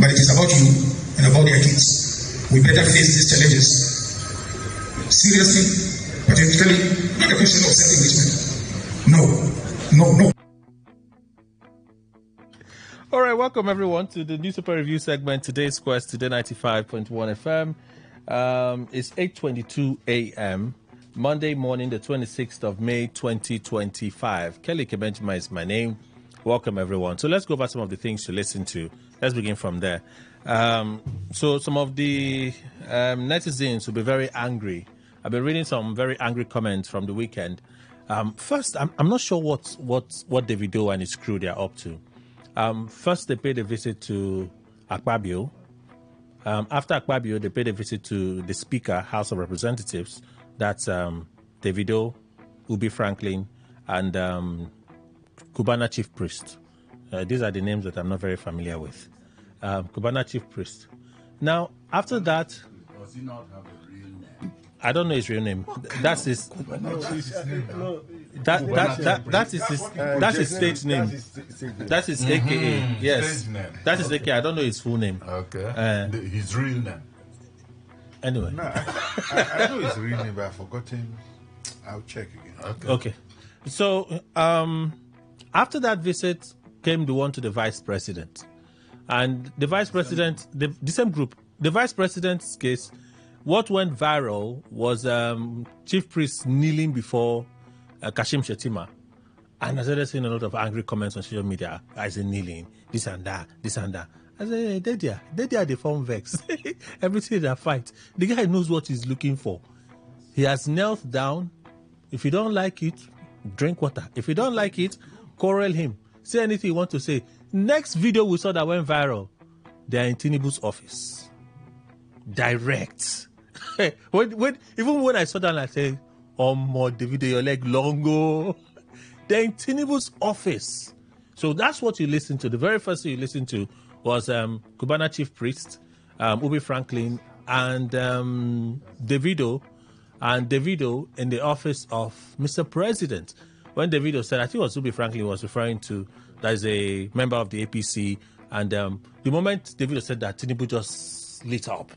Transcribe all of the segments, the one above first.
but it is about you and about their kids. We better face these challenges seriously, patriotically, not a question of self-enrichment. No. All right, welcome everyone to the newspaper review segment. Today's quest, Today 95.1 FM. It's 8:22 a.m. Monday morning, the 26th of May, 2025. Kelly Kebenjima is my name. Welcome everyone. So let's go over some of the things to listen to. Let's begin from there. So some of the netizens will be very angry. I've been reading some very angry comments from the weekend. First, I'm not sure what Davido and his crew they are up to. First, they paid a visit to Akpabio. After Akpabio, they paid a visit to the Speaker, House of Representatives. That's Davido, Ubi Franklin, and Cubana Chief Priest. These are the names that I'm not very familiar with. Cubana Chief Priest. Now, after that... Does he not have a real name? I don't know his real name. That's his... That's his stage name. That's his AKA. Yes. That's his AKA. I don't know his full name. Okay. His real name. Anyway. No, I know his real name, but I've forgotten. I'll check again. Okay. So, after that visit came the one to the vice president. And the vice president, the same group, the vice president's case, what went viral was Chief Priest kneeling before Kashim Shettima. And I started seeing a lot of angry comments on social media. I said, kneeling, this and that. I said, hey, they form vex. Everything they fight. The guy knows what he's looking for. He has knelt down. If you don't like it, drink water. If you don't like it, quarrel him. Say anything you want to say. Next video we saw that went viral, they are in Tinubu's office. Direct. Even when I saw that, I said, oh, more Davido, your leg longo. They're in Tinubu's office. So that's what you listen to. The very first thing you listened to was Cubana Chief Priest, Ubi Franklin, and Davido. And Davido in the office of Mr. President. When Davido said, I think it was Ubi Franklin was referring to, that is a member of the APC. And the moment Davido said that, Tinubu just lit up.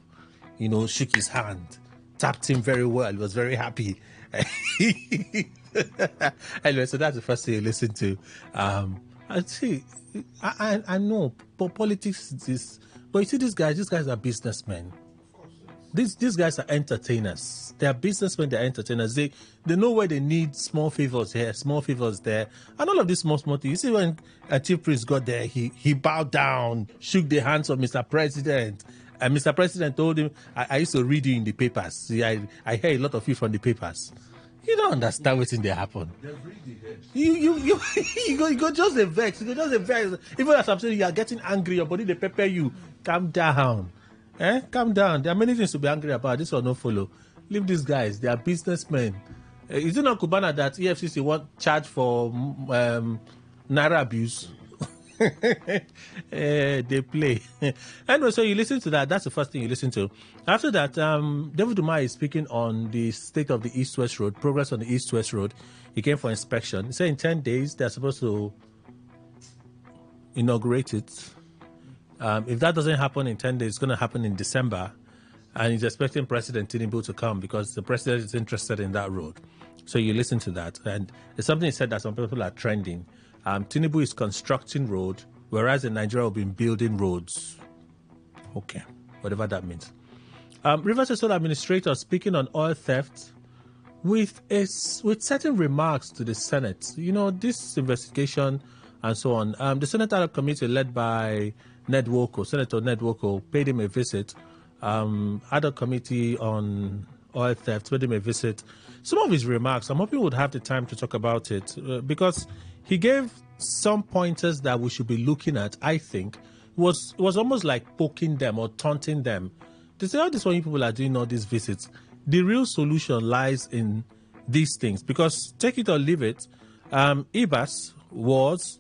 Shook his hand, tapped him very well. He was very happy. Anyway, so that's the first thing you listen to. I know politics is, but you see these guys are businessmen. These guys are entertainers. They are businessmen, they're entertainers. They know where they need small favors here, small favors there. And all of these small things. You see when a Chief Priest got there, he bowed down, shook the hands of Mr. President. And Mr. President told him, I used to read you in the papers. See, I hear a lot of you from the papers. You don't understand what's in there happen. You go just a vex. You go just a vex. Even as I'm saying, you are getting angry, your body, they pepper you. Calm down. Calm down. There are many things to be angry about. This will not follow. Leave these guys. They are businessmen. Is it not Cubana that EFCC want charge for Naira abuse? They play. Anyway, so you listen to that. That's the first thing you listen to. After that, David Umar is speaking on the state of the East-West Road, progress on the East-West Road. He came for inspection. He said in 10 days, they're supposed to inaugurate it. If that doesn't happen in 10 days, it's going to happen in December. And he's expecting President Tinubu to come because the president is interested in that road. So you listen to that. And it's something he said that some people are trending. Tinubu is constructing road, whereas in Nigeria we've been building roads. Okay, whatever that means. Rivers State Administrator speaking on oil theft with certain remarks to the Senate. This investigation and so on. The Senate Ad hoc Committee led by Senator Ned Woko paid him a visit. Ad hoc Committee on oil theft paid him a visit. Some of his remarks, I'm hoping we'll have the time to talk about it because he gave some pointers that we should be looking at, I think, was almost like poking them or taunting them. To say how these people are doing all these visits, the real solution lies in these things. Because take it or leave it, Ibas was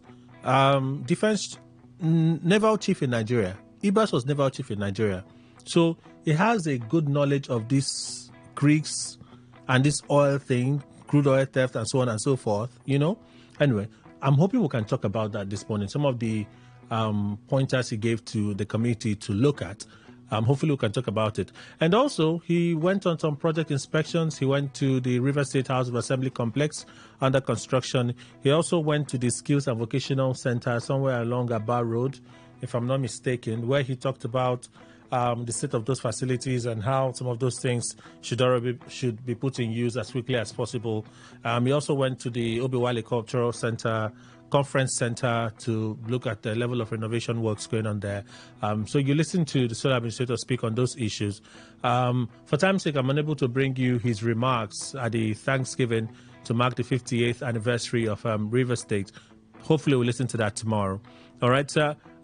defense naval chief in Nigeria. Ibas was naval chief in Nigeria. So he has a good knowledge of these creeks and this oil thing, crude oil theft and so on and so forth, Anyway, I'm hoping we can talk about that this morning. Some of the pointers he gave to the committee to look at. Hopefully we can talk about it. And also, he went on some project inspections. He went to the River State House of Assembly complex under construction. He also went to the Skills and Vocational Center somewhere along Aba Road, if I'm not mistaken, where he talked about the state of those facilities and how some of those things should be put in use as quickly as possible. He also went to the Obiwale Cultural Center, Conference Center, to look at the level of renovation works going on there. So you listen to the Sole Administrator speak on those issues. For time's sake, I'm unable to bring you his remarks at the Thanksgiving to mark the 58th anniversary of River State. Hopefully we'll listen to that tomorrow. All right,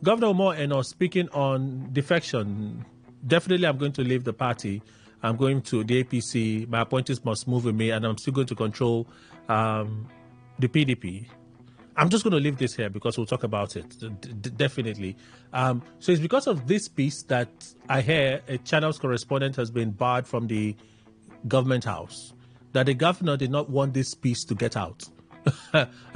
Governor Omo Eno speaking on defection. Definitely I'm going to leave the party. I'm going to the APC. My appointees must move with me, and I'm still going to control the PDP. I'm just going to leave this here because we'll talk about it, definitely. So it's because of this piece that I hear a channel's correspondent has been barred from the government house, that the governor did not want this piece to get out.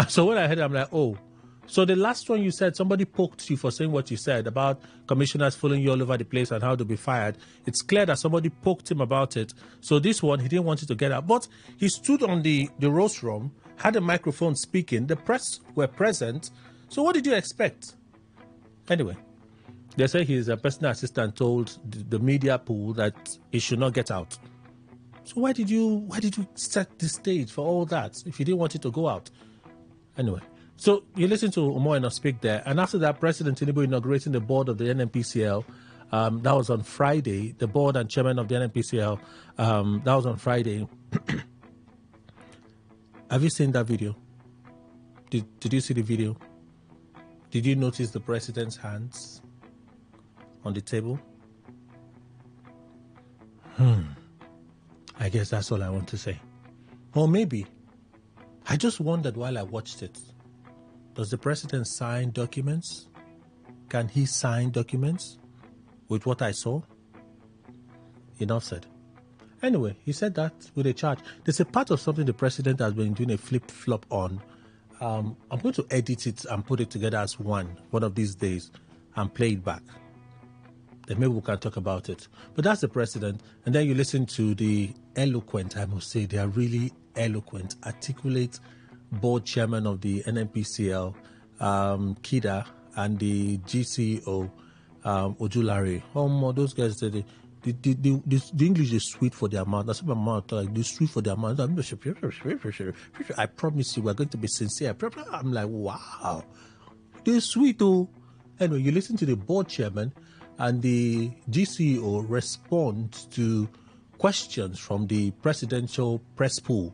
So when I heard it, I'm like, oh, so the last one you said, somebody poked you for saying what you said about commissioners following you all over the place and how to be fired. It's clear that somebody poked him about it. So this one, he didn't want it to get out. But he stood on the rostrum, had a microphone speaking. The press were present. So what did you expect? Anyway, they say his personal assistant told the media pool that it should not get out. So why did you set the stage for all that if you didn't want it to go out? Anyway, so you listen to Omo Eno speak there, and after that, President Tinubu inaugurating the board of the NNPCL. That was on Friday. The board and chairman of the NNPCL. That was on Friday. Have you seen that video? Did you see the video? Did you notice the president's hands on the table? I guess that's all I want to say. Or maybe, I just wondered while I watched it, does the president sign documents? Can he sign documents with what I saw? Enough said. Anyway, he said that with a charge. There's a part of something the president has been doing a flip-flop on. I'm going to edit it and put it together as one of these days and play it back. Then maybe we can talk about it. But that's the president. And then you listen to the eloquent, I must say, they are really eloquent, articulate board chairman of the NNPCL, Kida, and the GCO, Ojulari. Those guys, the English is sweet for their mouth. That's what my mouth like. They sweet for their mouth. I promise you, we're going to be sincere. I'm like, wow, they're sweet though. Anyway, you listen to the board chairman, and the GCO responds to questions from the presidential press pool,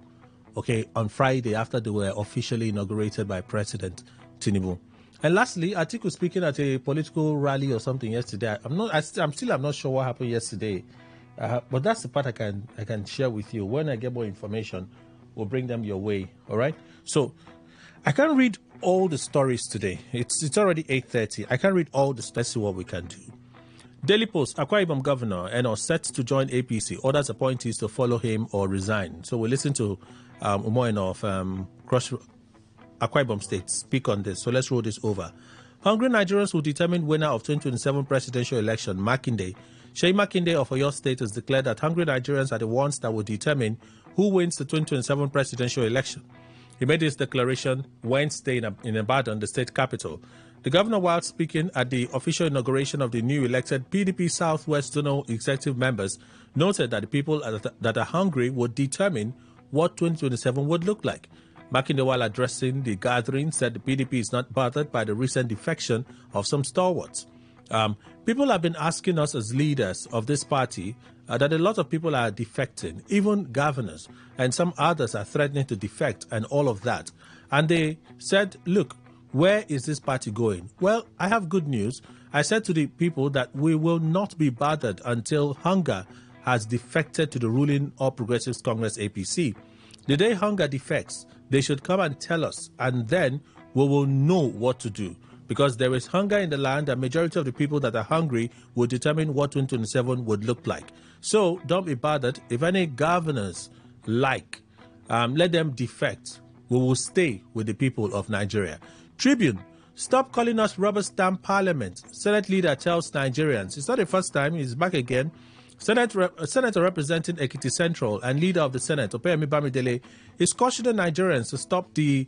okay, on Friday after they were officially inaugurated by President Tinubu. And lastly, Atiku speaking at a political rally or something yesterday. I'm not sure what happened yesterday, but that's the part I can share with you. When I get more information, we'll bring them your way. All right. So I can't read all the stories today. It's already 8:30. I can't read all the stories. Let's see what we can do. Daily Post, Akwa Ibom governor and set to join APC, orders appointees to follow him or resign. So we'll listen to Omo Eno of Akwa Ibom State speak on this. So let's roll this over. Hungry Nigerians will determine winner of 2027 presidential election. Makinde. Sheyi Makinde of Oyo State has declared that hungry Nigerians are the ones that will determine who wins the 2027 presidential election. He made this declaration Wednesday in Ibadan, the state capital. The governor, while speaking at the official inauguration of the new elected PDP Southwest Zonal executive members, noted that the people that are hungry would determine what 2027 would look like. Makinde, while addressing the gathering, said the PDP is not bothered by the recent defection of some stalwarts. People have been asking us as leaders of this party that a lot of people are defecting, even governors, and some others are threatening to defect and all of that. And they said, look, where is this party going? Well, I have good news. I said to the people that we will not be bothered until hunger has defected to the ruling All Progressives Congress APC. The day hunger defects, they should come and tell us, and then we will know what to do. Because there is hunger in the land, the majority of the people that are hungry will determine what 2027 would look like. So don't be bothered. If any governors let them defect. We will stay with the people of Nigeria. Tribune, stop calling us rubber stamp parliament. Senate leader tells Nigerians. It's not the first time, he's back again. Senator representing Ekiti Central and leader of the Senate, Opeyemi Bamidele, is cautioning Nigerians to stop the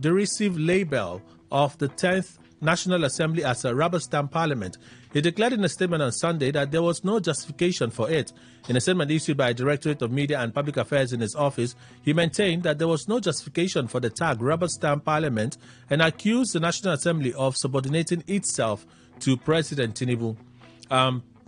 derisive label of the 10th National Assembly as a rubber stamp parliament. He declared in a statement on Sunday that there was no justification for it. In a statement issued by the Directorate of Media and Public Affairs in his office, he maintained that there was no justification for the tag rubber stamp parliament and accused the National Assembly of subordinating itself to President Tinubu.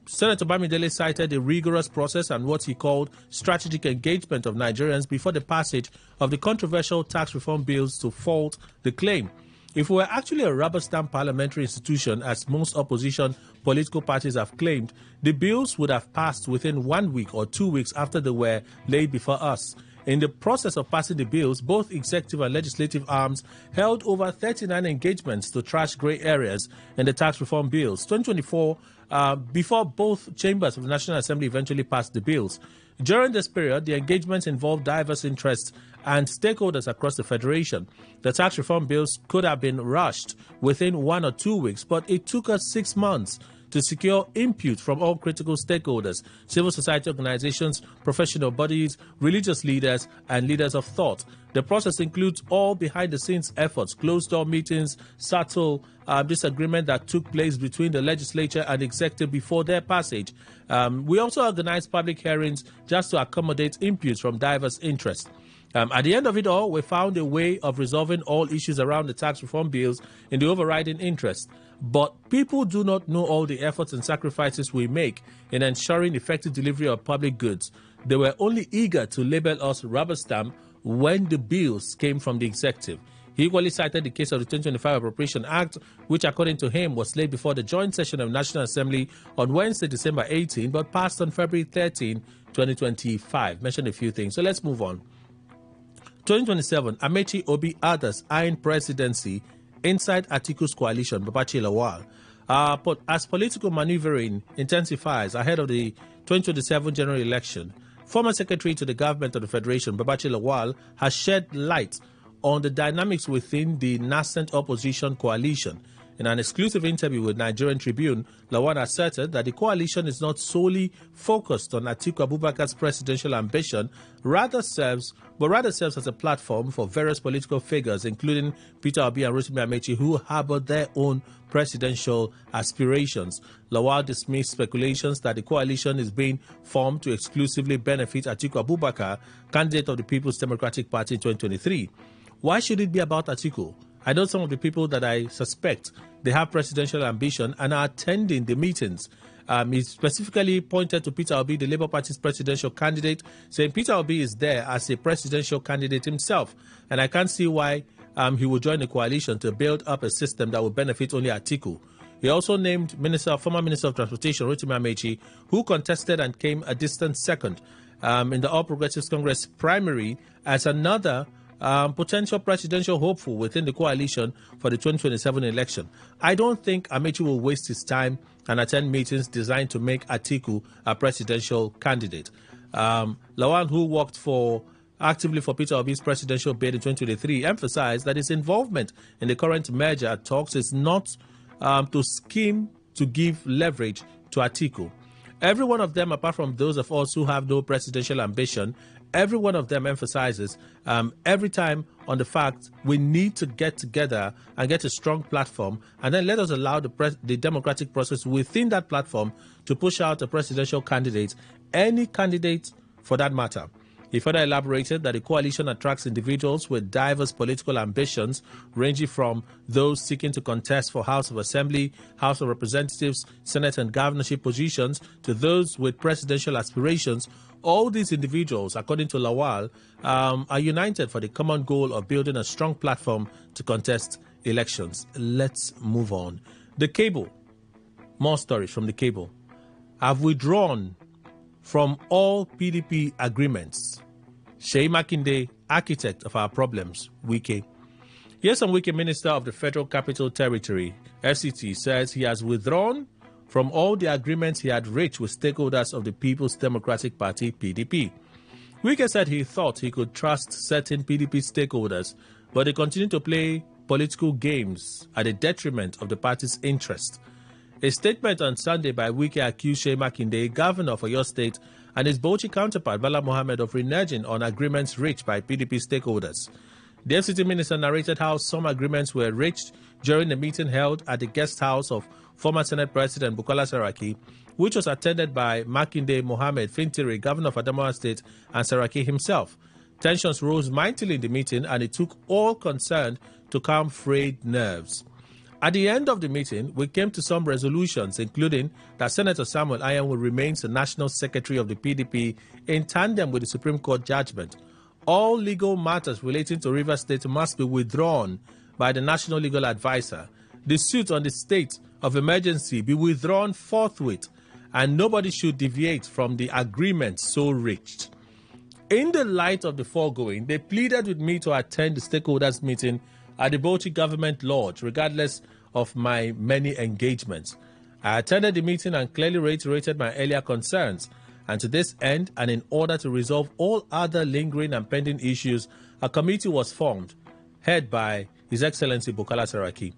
Senator Bamidele cited a rigorous process and what he called strategic engagement of Nigerians before the passage of the controversial tax reform bills to fault the claim. If we were actually a rubber stamp parliamentary institution, as most opposition political parties have claimed, the bills would have passed within 1 week or 2 weeks after they were laid before us. In the process of passing the bills, both executive and legislative arms held over 39 engagements to trash grey areas in the tax reform bills. 2024, before both chambers of the National Assembly eventually passed the bills. During this period, the engagements involved diverse interests and stakeholders across the Federation. The tax reform bills could have been rushed within 1 or 2 weeks, but it took us 6 months to secure input from all critical stakeholders, civil society organizations, professional bodies, religious leaders, and leaders of thought. The process includes all behind-the-scenes efforts, closed-door meetings, subtle disagreement that took place between the legislature and executive before their passage. We also organized public hearings just to accommodate inputs from diverse interests. At the end of it all, we found a way of resolving all issues around the tax reform bills in the overriding interest. But people do not know all the efforts and sacrifices we make in ensuring effective delivery of public goods. They were only eager to label us rubber stamp when the bills came from the executive. He equally cited the case of the 2025 Appropriation Act, which according to him was laid before the joint session of National Assembly on Wednesday, December 18, but passed on February 13, 2025. Mentioned a few things. So let's move on. 2027, Amechi Obi others eyeing presidency inside Atiku's coalition, Babachi Lawal. But as political maneuvering intensifies ahead of the 2027 general election, former secretary to the government of the Federation, Babachi Lawal, has shed light on the dynamics within the nascent opposition coalition. In an exclusive interview with Nigerian Tribune, Lawal asserted that the coalition is not solely focused on Atiku Abubakar's presidential ambition, rather serves as a platform for various political figures, including Peter Obi and Rotimi Amechi, who harbor their own presidential aspirations. Lawal dismissed speculations that the coalition is being formed to exclusively benefit Atiku Abubakar, candidate of the People's Democratic Party in 2023. Why should it be about Atiku? I know some of the people that I suspect they have presidential ambition and are attending the meetings. He specifically pointed to Peter Obi, the Labour Party's presidential candidate, saying Peter Obi is there as a presidential candidate himself. And I can't see why he would join the coalition to build up a system that will benefit only Atiku. He also named former Minister of Transportation, Rotimi Amechi, who contested and came a distant second in the All Progressives Congress primary as another potential presidential hopeful within the coalition for the 2027 election. I don't think Amechi will waste his time and attend meetings designed to make Atiku a presidential candidate. Lawal, who worked actively for Peter Obi's presidential bid in 2023, emphasized that his involvement in the current merger talks is not to scheme to give leverage to Atiku. Every one of them, apart from those of us who have no presidential ambition, every one of them emphasizes every time on the fact we need to get together and get a strong platform, and then let us allow the democratic process within that platform to push out a presidential candidate, any candidate for that matter. He further elaborated that the coalition attracts individuals with diverse political ambitions, ranging from those seeking to contest for House of Assembly, House of Representatives, Senate and governorship positions, to those with presidential aspirations. All these individuals, according to Lawal, are united for the common goal of building a strong platform to contest elections. Let's move on. The Cable. More stories from The Cable. Have withdrawn from all PDP agreements. Seyi Makinde, architect of our problems, Wike. Nyesom Wike, Minister of the Federal Capital Territory, FCT, says he has withdrawn from all the agreements he had reached with stakeholders of the People's Democratic Party, PDP. Wike said he thought he could trust certain PDP stakeholders, but they continue to play political games at the detriment of the party's interest. A statement on Sunday by Wike accused Seyi Makinde, governor of Oyo State, and his Bauchi counterpart Bala Mohammed of reneging on agreements reached by PDP stakeholders. The FCT minister narrated how some agreements were reached during the meeting held at the guest house of former Senate President Bukola Saraki, which was attended by Makinde Mohammed Fintiri, governor of Adamawa State, and Saraki himself. Tensions rose mightily in the meeting, and it took all concerned to calm frayed nerves. At the end of the meeting, we came to some resolutions, including that Senator Samuel Ayanwu remains the National Secretary of the PDP in tandem with the Supreme Court judgment. All legal matters relating to Rivers State must be withdrawn by the National Legal Advisor. The suit on the state of emergency be withdrawn forthwith, and nobody should deviate from the agreement so reached. In the light of the foregoing, they pleaded with me to attend the stakeholders meeting at the Bauchi Government Lodge, regardless of my many engagements. I attended the meeting and clearly reiterated my earlier concerns, and to this end, and in order to resolve all other lingering and pending issues, a committee was formed, headed by His Excellency Bukola Saraki.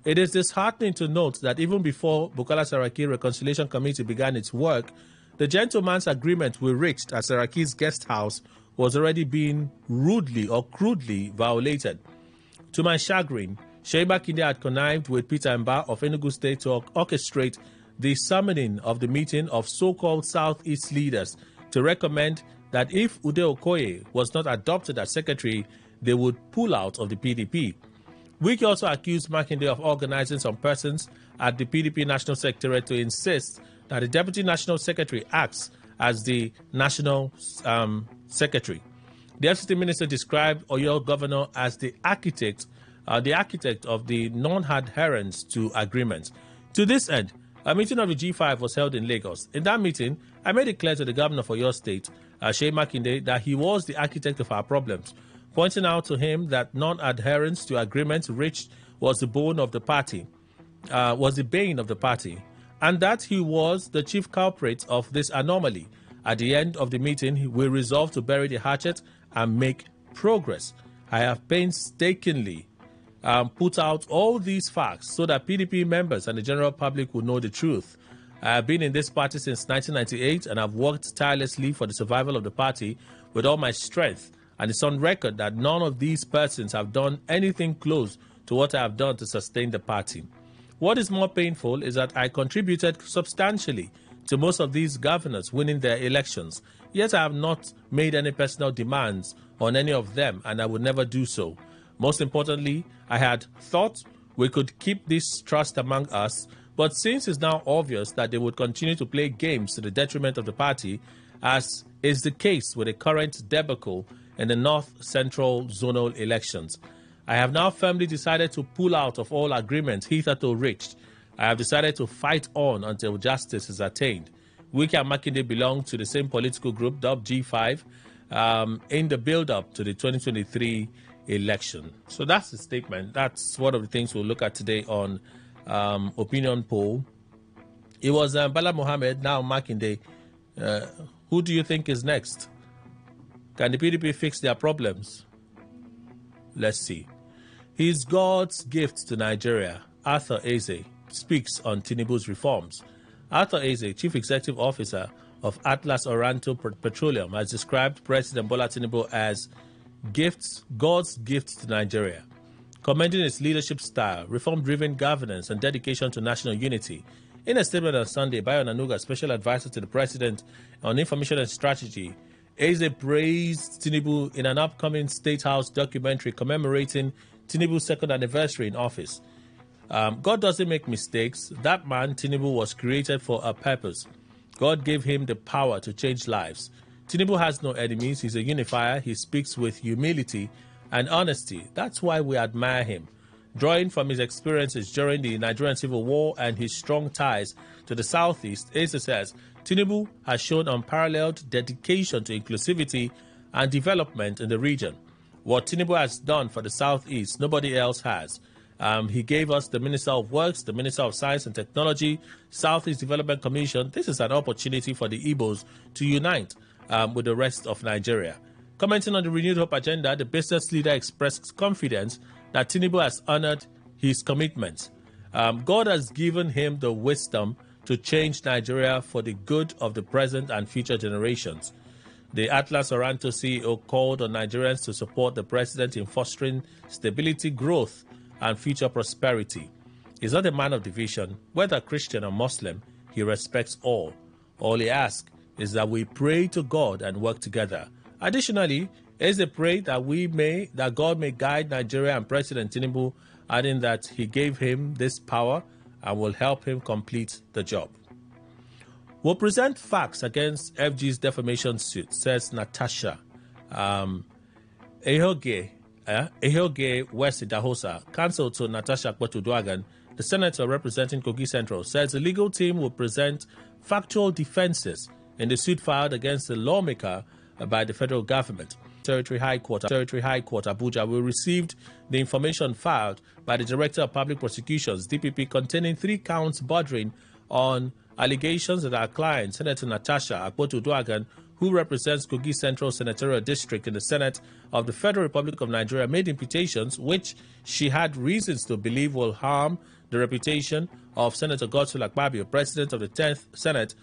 It is disheartening to note that even before Bukola Saraki Reconciliation Committee began its work, the gentleman's agreement we reached at Saraki's guest house was already being rudely or crudely violated. To my chagrin, Seyi Makinde had connived with Peter Mba of Enugu State to orchestrate the summoning of the meeting of so-called Southeast leaders to recommend that if Ude Okoye was not adopted as secretary, they would pull out of the PDP. Wike also accused Makinde of organizing some persons at the PDP National Secretariat to insist that the Deputy National Secretary acts as the National Secretary. The FCT minister described Oyo governor as the architect of the non-adherence to agreements. To this end, a meeting of the G5 was held in Lagos. In that meeting, I made it clear to the governor of Oyo State, Seyi Makinde, that he was the architect of our problems, pointing out to him that non-adherence to agreements reached was the bane of the party, and that he was the chief culprit of this anomaly. At the end of the meeting, we resolved to bury the hatchet and make progress. I have painstakingly put out all these facts so that PDP members and the general public will know the truth. I have been in this party since 1998 and I've worked tirelessly for the survival of the party with all my strength. And it's on record that none of these persons have done anything close to what I have done to sustain the party. What is more painful is that I contributed substantially to most of these governors winning their elections, yet I have not made any personal demands on any of them, and I would never do so. Most importantly, I had thought we could keep this trust among us, but since it's now obvious that they would continue to play games to the detriment of the party, as is the case with the current debacle in the North Central zonal elections, I have now firmly decided to pull out of all agreements hitherto reached. I have decided to fight on until justice is attained. Wike and Makinde belong to the same political group, dubbed G5, in the build-up to the 2023 election. So that's the statement. That's one of the things we'll look at today on Opinion Poll. It was Bala Mohammed, now Makinde. Who do you think is next? Can the PDP fix their problems? Let's see. He's God's gift to Nigeria. Arthur Eze speaks on Tinubu's reforms. Arthur Eze, Chief Executive Officer of Atlas Oranto Petroleum, has described President Bola Tinubu as God's gift to Nigeria, commending his leadership style, reform-driven governance, and dedication to national unity. In a statement on Sunday, Bayo Nanuga, Special Advisor to the President on Information and Strategy, Eze praised Tinubu in an upcoming State House documentary commemorating Tinubu's second anniversary in office. God doesn't make mistakes. That man, Tinubu, was created for a purpose. God gave him the power to change lives. Tinubu has no enemies. He's a unifier. He speaks with humility and honesty. That's why we admire him. Drawing from his experiences during the Nigerian Civil War and his strong ties to the Southeast, Eze says, Tinubu has shown unparalleled dedication to inclusivity and development in the region. What Tinubu has done for the Southeast, nobody else has. He gave us the Minister of Works, the Minister of Science and Technology, Southeast Development Commission. This is an opportunity for the Igbos to unite. with the rest of Nigeria. Commenting on the renewed hope agenda, the business leader expressed confidence that Tinubu has honored his commitments. God has given him the wisdom to change Nigeria for the good of the present and future generations. The Atlas Oranto CEO called on Nigerians to support the president in fostering stability, growth, and future prosperity. He's not a man of division. Whether Christian or Muslim, he respects all. All he asks is that we pray to God and work together. Additionally, Eze prayed that God may guide Nigeria and President Tinubu, adding that he gave him this power and will help him complete the job. We'll present facts against FG's defamation suit, says Natasha. Ehoge West Dahosa, counsel to Natasha Kwetu-Duagan, the senator representing Kogi Central, says the legal team will present factual defenses in the suit filed against the lawmaker by the federal government. Territory High Court, Abuja, we received the information filed by the Director of Public Prosecutions, DPP, containing 3 counts bordering on allegations that our client, Senator Natasha Akpotu-Duagan, who represents Kogi Central Senatorial District in the Senate of the Federal Republic of Nigeria, made imputations which she had reasons to believe will harm the reputation of Senator Godswill Akpabio, President of the 10th Senate.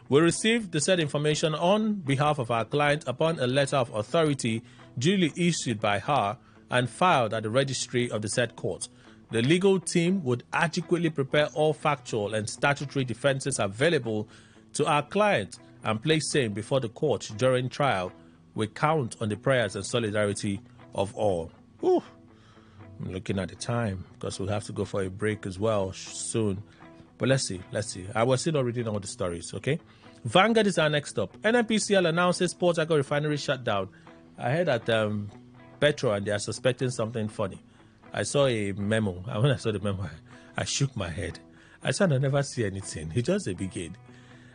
We received the said information on behalf of our client upon a letter of authority duly issued by her and filed at the registry of the said court. The legal team would adequately prepare all factual and statutory defenses available to our client and place same before the court during trial. We count on the prayers and solidarity of all. Ooh, I'm looking at the time because we'll have to go for a break as well soon. But let's see. I was still not reading all the stories, okay? Vanguard is our next stop. NNPCL announces Port Harcourt refinery shutdown. I heard that Petro and they are suspecting something funny. I saw a memo. And when I saw the memo, I shook my head. I said I never see anything. It's just a beginning.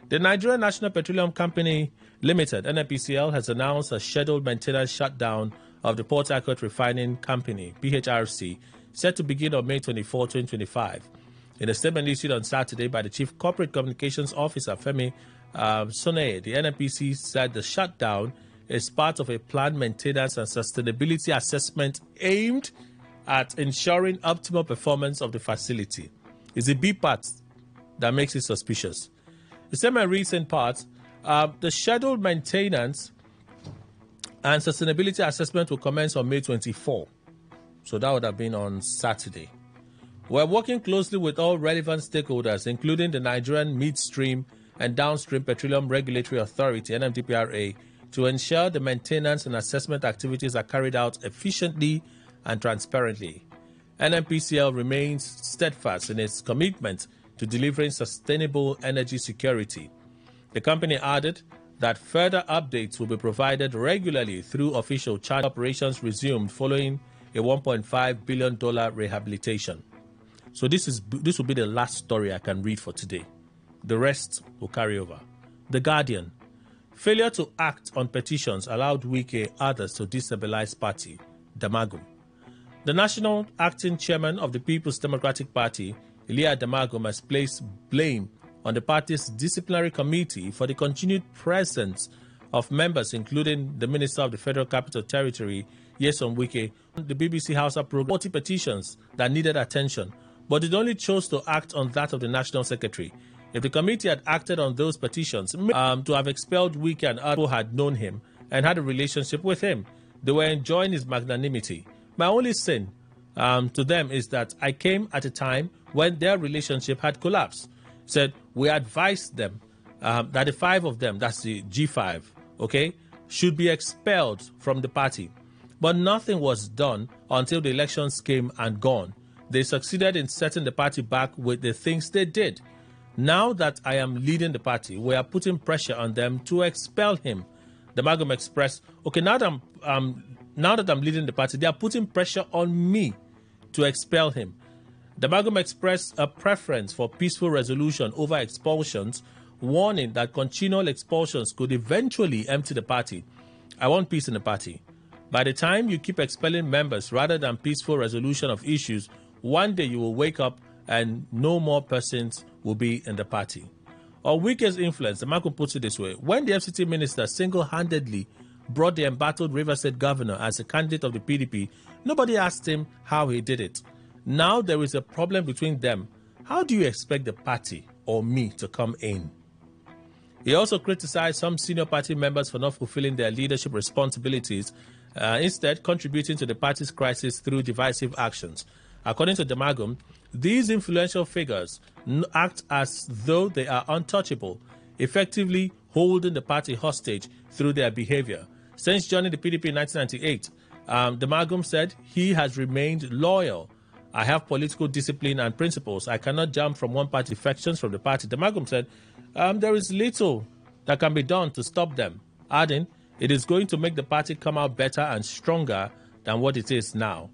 The Nigerian National Petroleum Company Limited, NNPCL, has announced a scheduled maintenance shutdown of the Port Harcourt Refining Company, PHRC, set to begin on May 24, 2025. In a statement issued on Saturday by the Chief Corporate Communications Officer, Femi Soneye, the NNPC said the shutdown is part of a planned maintenance and sustainability assessment aimed at ensuring optimal performance of the facility. It's the B part that makes it suspicious. The statement reads in part, the scheduled maintenance and sustainability assessment will commence on May 24. So that would have been on Saturday. We're working closely with all relevant stakeholders, including the Nigerian Midstream and Downstream Petroleum Regulatory Authority, NMDPRA, to ensure the maintenance and assessment activities are carried out efficiently and transparently. NNPCL remains steadfast in its commitment to delivering sustainable energy security. The company added that further updates will be provided regularly through official charge operations resumed following a $1.5 billion rehabilitation. So this will be the last story I can read for today. The rest will carry over. The Guardian. Failure to act on petitions allowed Wike others to destabilize party. Damagum. The national acting chairman of the People's Democratic Party, Ilia Damagum, has placed blame on the party's disciplinary committee for the continued presence of members, including the Minister of the Federal Capital Territory, Nyesom Wike. The BBC Hausa program 40 petitions that needed attention, but it only chose to act on that of the National Secretary. If the committee had acted on those petitions, to have expelled Wike and others who had known him and had a relationship with him, they were enjoying his magnanimity. My only sin to them is that I came at a time when their relationship had collapsed. Said we advised them that the 5 of them, that's the G5, okay, should be expelled from the party. But nothing was done until the elections came and gone. They succeeded in setting the party back with the things they did. Now that I am leading the party, we are putting pressure on them to expel him. The Damagum expressed, okay, now that I'm leading the party, they are putting pressure on me to expel him. The Damagum expressed a preference for peaceful resolution over expulsions, warning that continual expulsions could eventually empty the party. I want peace in the party. By the time you keep expelling members rather than peaceful resolution of issues, one day you will wake up and no more persons will be in the party. Or weakest influence, the Malcolm puts it this way. When the FCT minister single-handedly brought the embattled River State governor as a candidate of the PDP, nobody asked him how he did it. Now there is a problem between them. How do you expect the party or me to come in? He also criticized some senior party members for not fulfilling their leadership responsibilities, instead contributing to the party's crisis through divisive actions. According to Damagum, these influential figures act as though they are untouchable, effectively holding the party hostage through their behavior. Since joining the PDP in 1998, Damagum said he has remained loyal. I have political discipline and principles. I cannot jump from one party factions from the party. Damagum said there is little that can be done to stop them, adding, it is going to make the party come out better and stronger than what it is now.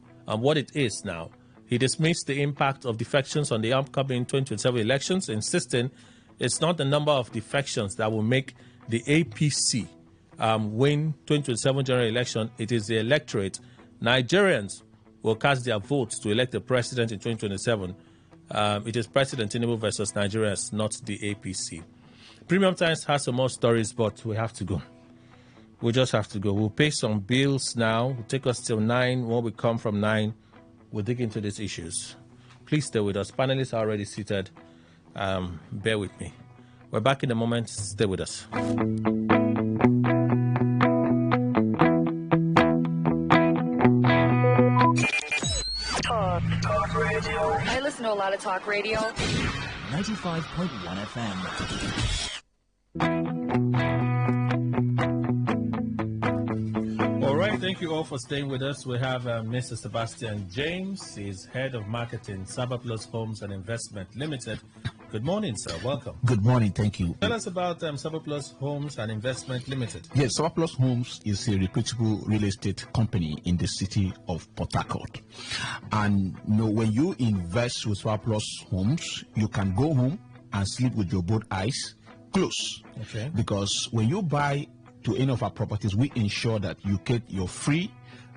He dismissed the impact of defections on the upcoming 2027 elections, insisting it's not the number of defections that will make the APC win 2027 general election. It is the electorate. Nigerians will cast their votes to elect the president in 2027. It is President Tinubu versus Nigerians, not the APC. Premium Times has some more stories, but we have to go. We just have to go. We'll pay some bills now. It'll take us till 9. When we come from 9, we'll dig into these issues. Please stay with us. Panelists are already seated. Bear with me. We're back in a moment. Stay with us. Talk radio. I listen to a lot of talk radio. 95.1 FM. All right, thank you all for staying with us. We have Mr. Sebastian James. He's head of marketing, Sabaplus Homes and Investment Limited. Good morning, sir. Welcome. Good morning. Thank you. Tell us about Sabaplus Homes and Investment Limited. Yes, Sabaplus Homes is a reputable real estate company in the city of Port Harcourt. And when you invest with Sabaplus Homes, you can go home and sleep with your both eyes closed. Okay. Because when you buy to any of our properties, we ensure that you get your free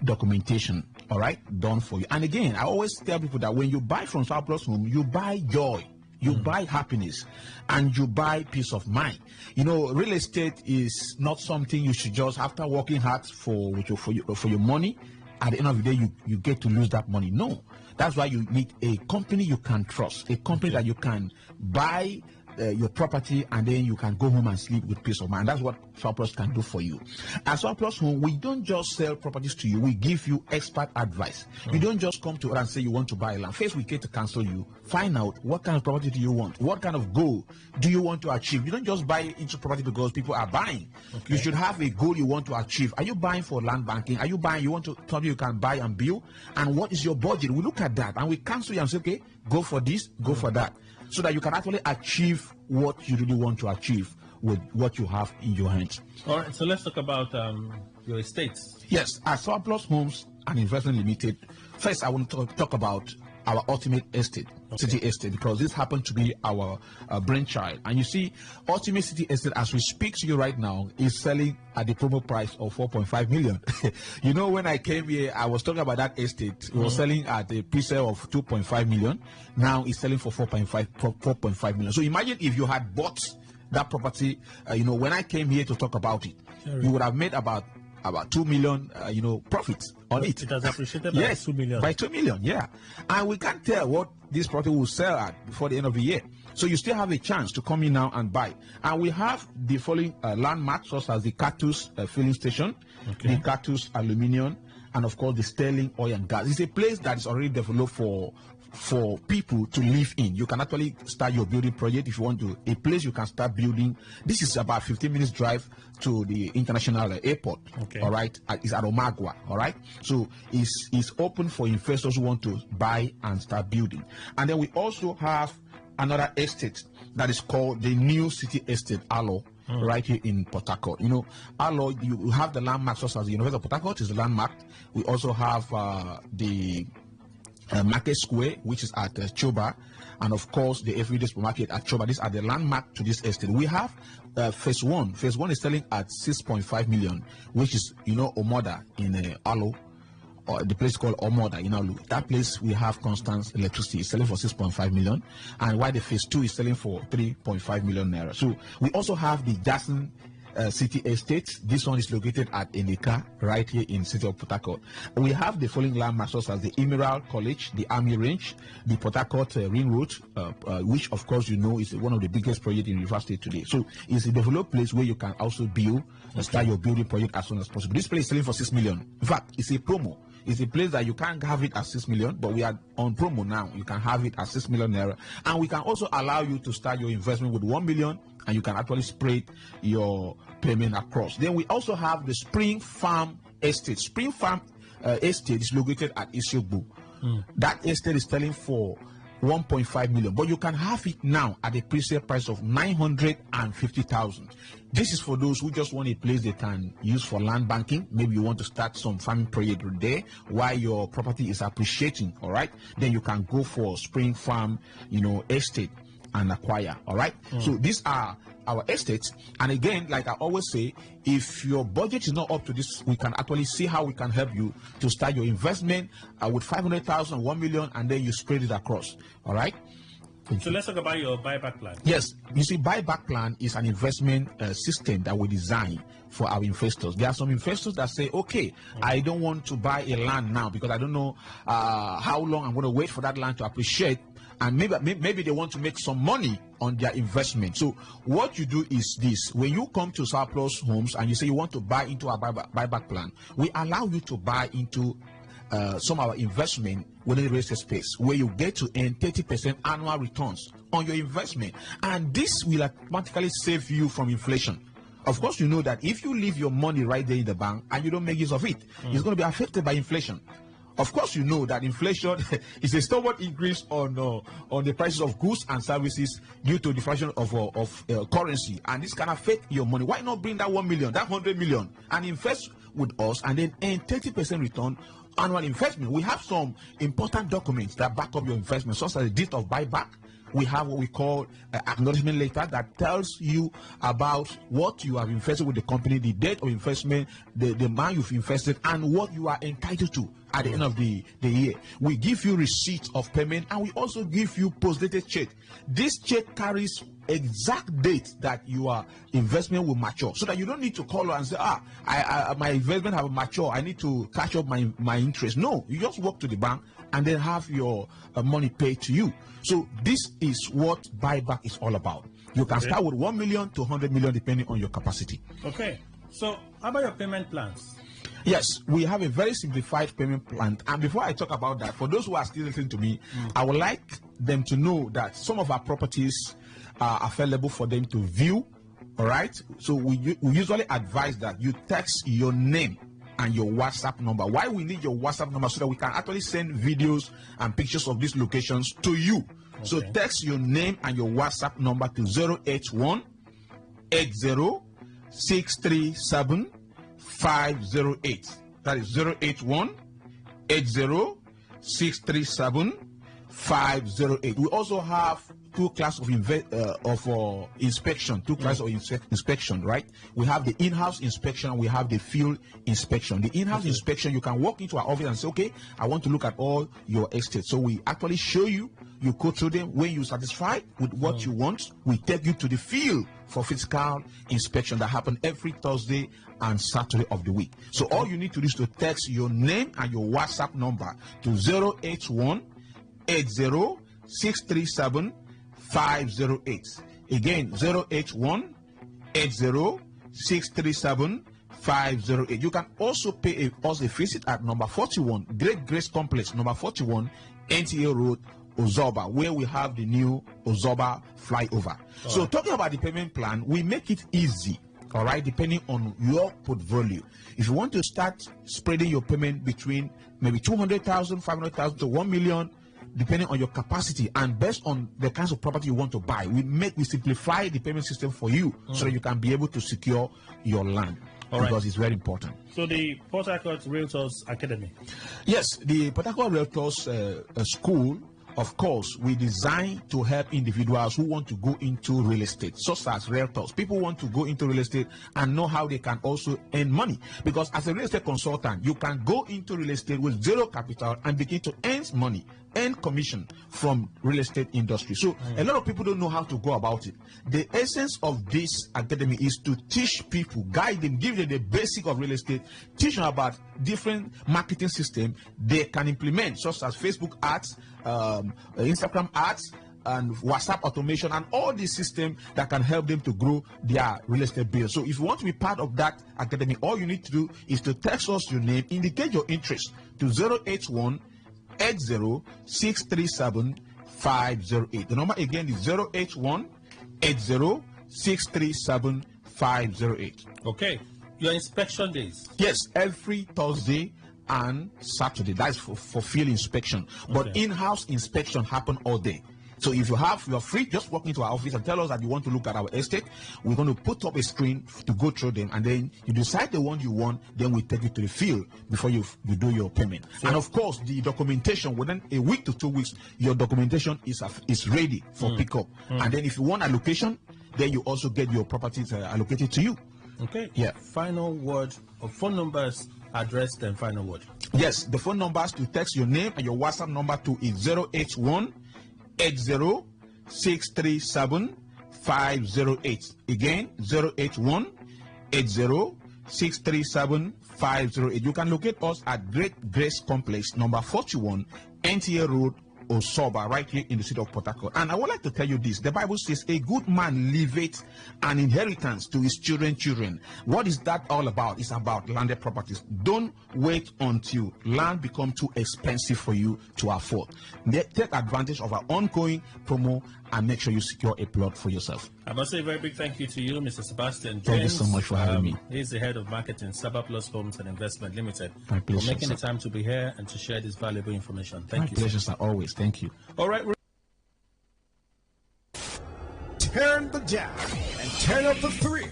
documentation, all right, done for you. And again, I always tell people that when you buy from Sabaplus Home, you buy joy. You buy happiness and you buy peace of mind. Real estate is not something you should just, after working hard for your money, at the end of the day, you get to lose that money. No. That's why you need a company you can trust, a company that you can buy your property and then you can go home and sleep with peace of mind. That's what Surplus can do for you. At Surplus Home, we don't just sell properties to you, we give you expert advice. You don't just come to us and say you want to buy land. First, we get to counsel you, find out what kind of property do you want, what kind of goal do you want to achieve. You don't just buy into property because people are buying. Okay. You should have a goal you want to achieve. Are you buying for land banking? Are you buying, you want to tell you can buy and build? And what is your budget? We look at that and we counsel you and say, okay, go for this, go for that, so that you can actually achieve what you really want to achieve with what you have in your hands. All right, so let's talk about your estates. Yes, at Surplus Homes and Investment Limited, first I want to talk about our ultimate estate, City Estate, because this happened to be our brainchild. And you see, Ultimate City Estate, as we speak to you right now, is selling at the promo price of 4.5 million. When I came here, I was talking about that estate. It was selling at a pre-sale of 2.5 million. Now it's selling for 4.5 million. So imagine if you had bought that property, when I came here to talk about it, you would have made about 2 million, profits on it. It has appreciated by 2 million. By 2 million, yeah. And we can't tell what this property will sell at before the end of the year. So you still have a chance to come in now and buy. And we have the following landmarks, such as the Cactus filling station, the Cactus Aluminium, and of course the Sterling Oil and Gas. It's a place that is already developed for people to live in. You can actually start your building project if you want to. A place you can start building. This is about 15 minutes drive to the international airport. All right, it's at Omagua. All right, so it's open for investors who want to buy and start building. And then we also have another estate that is called the New City Estate, Alo. Right here in Port Harcourt. Alo, you have the landmarks such as the University of Port Harcourt is the landmark. We also have the Market Square, which is at Choba, and of course the everyday supermarket at Choba. These are the landmark to this estate. We have phase one. Phase one is selling at 6.5 million, which is Omoda in Alo. the place called Omoda in Alu. That place we have constant electricity. It's selling for 6.5 million, and while the phase 2 is selling for 3.5 million naira. So we also have the Jackson City Estate. This one is located at Enika, right here in city of Port Harcourt. We have the following landmarks such as the Emerald College, the Army Range, the Port Harcourt Ring Road, which of course you know is one of the biggest projects in River State today. So it's a developed place where you can also build and start your building project as soon as possible. This place is selling for 6 million. In fact, it's a promo. It's a place that you can't have it at 6 million, but we are on promo now. You can have it at 6 million naira, and we can also allow you to start your investment with 1 million, and you can actually spread your payment across. Then we also have the Spring Farm Estate. Spring Farm Estate is located at Isiogbu. That estate is selling for 1.5 million, but you can have it now at a pre-sale price of 950,000. This is for those who just want a place they can use for land banking. Maybe you want to start some farming project there while your property is appreciating. All right, then you can go for Spring Farm, estate and acquire. All right. So these are our estates, and again, like I always say, if your budget is not up to this, we can actually see how we can help you to start your investment with 500,000, 1 million, and then you spread it across. All right. So let's talk about your buyback plan. Yes, you see, buyback plan is an investment system that we design for our investors. There are some investors that say, okay, I don't want to buy a land now because I don't know how long I'm going to wait for that land to appreciate, and maybe they want to make some money on their investment. So what you do is this: when you come to Surplus Homes and you say you want to buy into our buyback plan, we allow you to buy into some of our investment within the real estate space, where you get to earn 30% annual returns on your investment, and this will automatically save you from inflation. Of course, you know that if you leave your money right there in the bank and you don't make use of it, it's going to be affected by inflation. Of course, you know that inflation is a stubborn increase on the prices of goods and services due to the inflation of currency, and this can affect your money. Why not bring that 1 million, that 100 million, and invest with us, and then earn 30% return annual investment? We have some important documents that back up your investment, such as the deed of buyback. We have what we call acknowledgement letter that tells you about what you have invested with the company, the date of investment, the amount you've invested, and what you are entitled to at the end of the year. We give you receipt of payment, and we also give you post-dated check. This check carries exact date that your investment will mature, so that you don't need to call and say, my investment have matured, I need to catch up my interest. No, you just walk to the bank and then have your money paid to you. So this is what buyback is all about. You can start with 1 million to 100 million depending on your capacity. Okay, so how about your payment plans? Yes, we have a very simplified payment plan. And before I talk about that, for those who are still listening to me, I would like them to know that some of our properties are available for them to view. All right, so we usually advise that you text your name and your WhatsApp number. Why we need your WhatsApp number? So that we can actually send videos and pictures of these locations to you. Okay. So text your name and your WhatsApp number to 081 80 637 508. That is 081 80 637 508. We also have two classes of inspection, inspection, right? We have the in-house inspection, we have the field inspection. The in-house inspection, you can walk into our office and say, okay, I want to look at all your estates. So we actually show you, you go through them. When you're satisfied with what you want, we take you to the field for physical inspection that happen every Thursday and Saturday of the week. So all you need to do is to text your name and your WhatsApp number to 081 80 637 508. Again, 081 80 637 508. You can also pay us a visit at number 41 Great Grace Complex, number 41 NTA Road, Ozoba, where we have the new Ozoba flyover. So talking about the payment plan, we make it easy, all right, depending on your portfolio. If you want to start spreading your payment between maybe 200,000, 500,000 to 1 million, depending on your capacity and based on the kinds of property you want to buy, we simplify the payment system for you so that you can be able to secure your land. Because it's very important. So the Port Harcourt Realtors Academy. Yes, the Port Harcourt Realtors School of course, we design to help individuals who want to go into real estate, such as realtors. People want to go into real estate and know how they can also earn money. Because as a real estate consultant, you can go into real estate with zero capital and begin to earn money, earn commission from real estate industry. So a lot of people don't know how to go about it. The essence of this academy is to teach people, guide them, give them the basic of real estate, teach them about different marketing system they can implement, such as Facebook ads, Instagram ads, and WhatsApp automation, and all these systems that can help them to grow their real estate business. So if you want to be part of that academy, all you need to do is to text us your name, indicate your interest to 081 80637 The number again is 081 80637 Okay. Your inspection days. Yes, every Thursday and Saturday. That's for field inspection. But Okay. in-house inspection happen all day. So if you are free, just walk into our office and tell us that you want to look at our estate. We're going to put up a screen to go through them, and then you decide the one you want. Then we take you to the field before you do your payment. And of course, the documentation, within a week to 2 weeks, your documentation is ready for pickup. And then if you want allocation, then you also get your properties allocated to you. Okay. Yeah. Final word of phone numbers, address, then final word. Yes, the phone numbers to text your name and your WhatsApp number to is 081 80637 508. Again, 081 80637 508. You can locate us at Great Grace Complex, number 41, NTA Road, Osoba, right here in the city of Port Harcourt. And I would like to tell you this. The Bible says, a good man leaveth an inheritance to his children. What is that all about? It's about landed properties. Don't wait until land becomes too expensive for you to afford. Take advantage of our ongoing promo and make sure you secure a plot for yourself. I must say a very big thank you to you, Mr. Sebastian James. Thank you so much for having me. He's the head of marketing, Saba Plus Homes and Investment Limited. My pleasure, for making sir. the time to be here and to share this valuable information. Thank you. My pleasure, sir. Always. Thank you. All right. Turn the dial and turn up the thrill.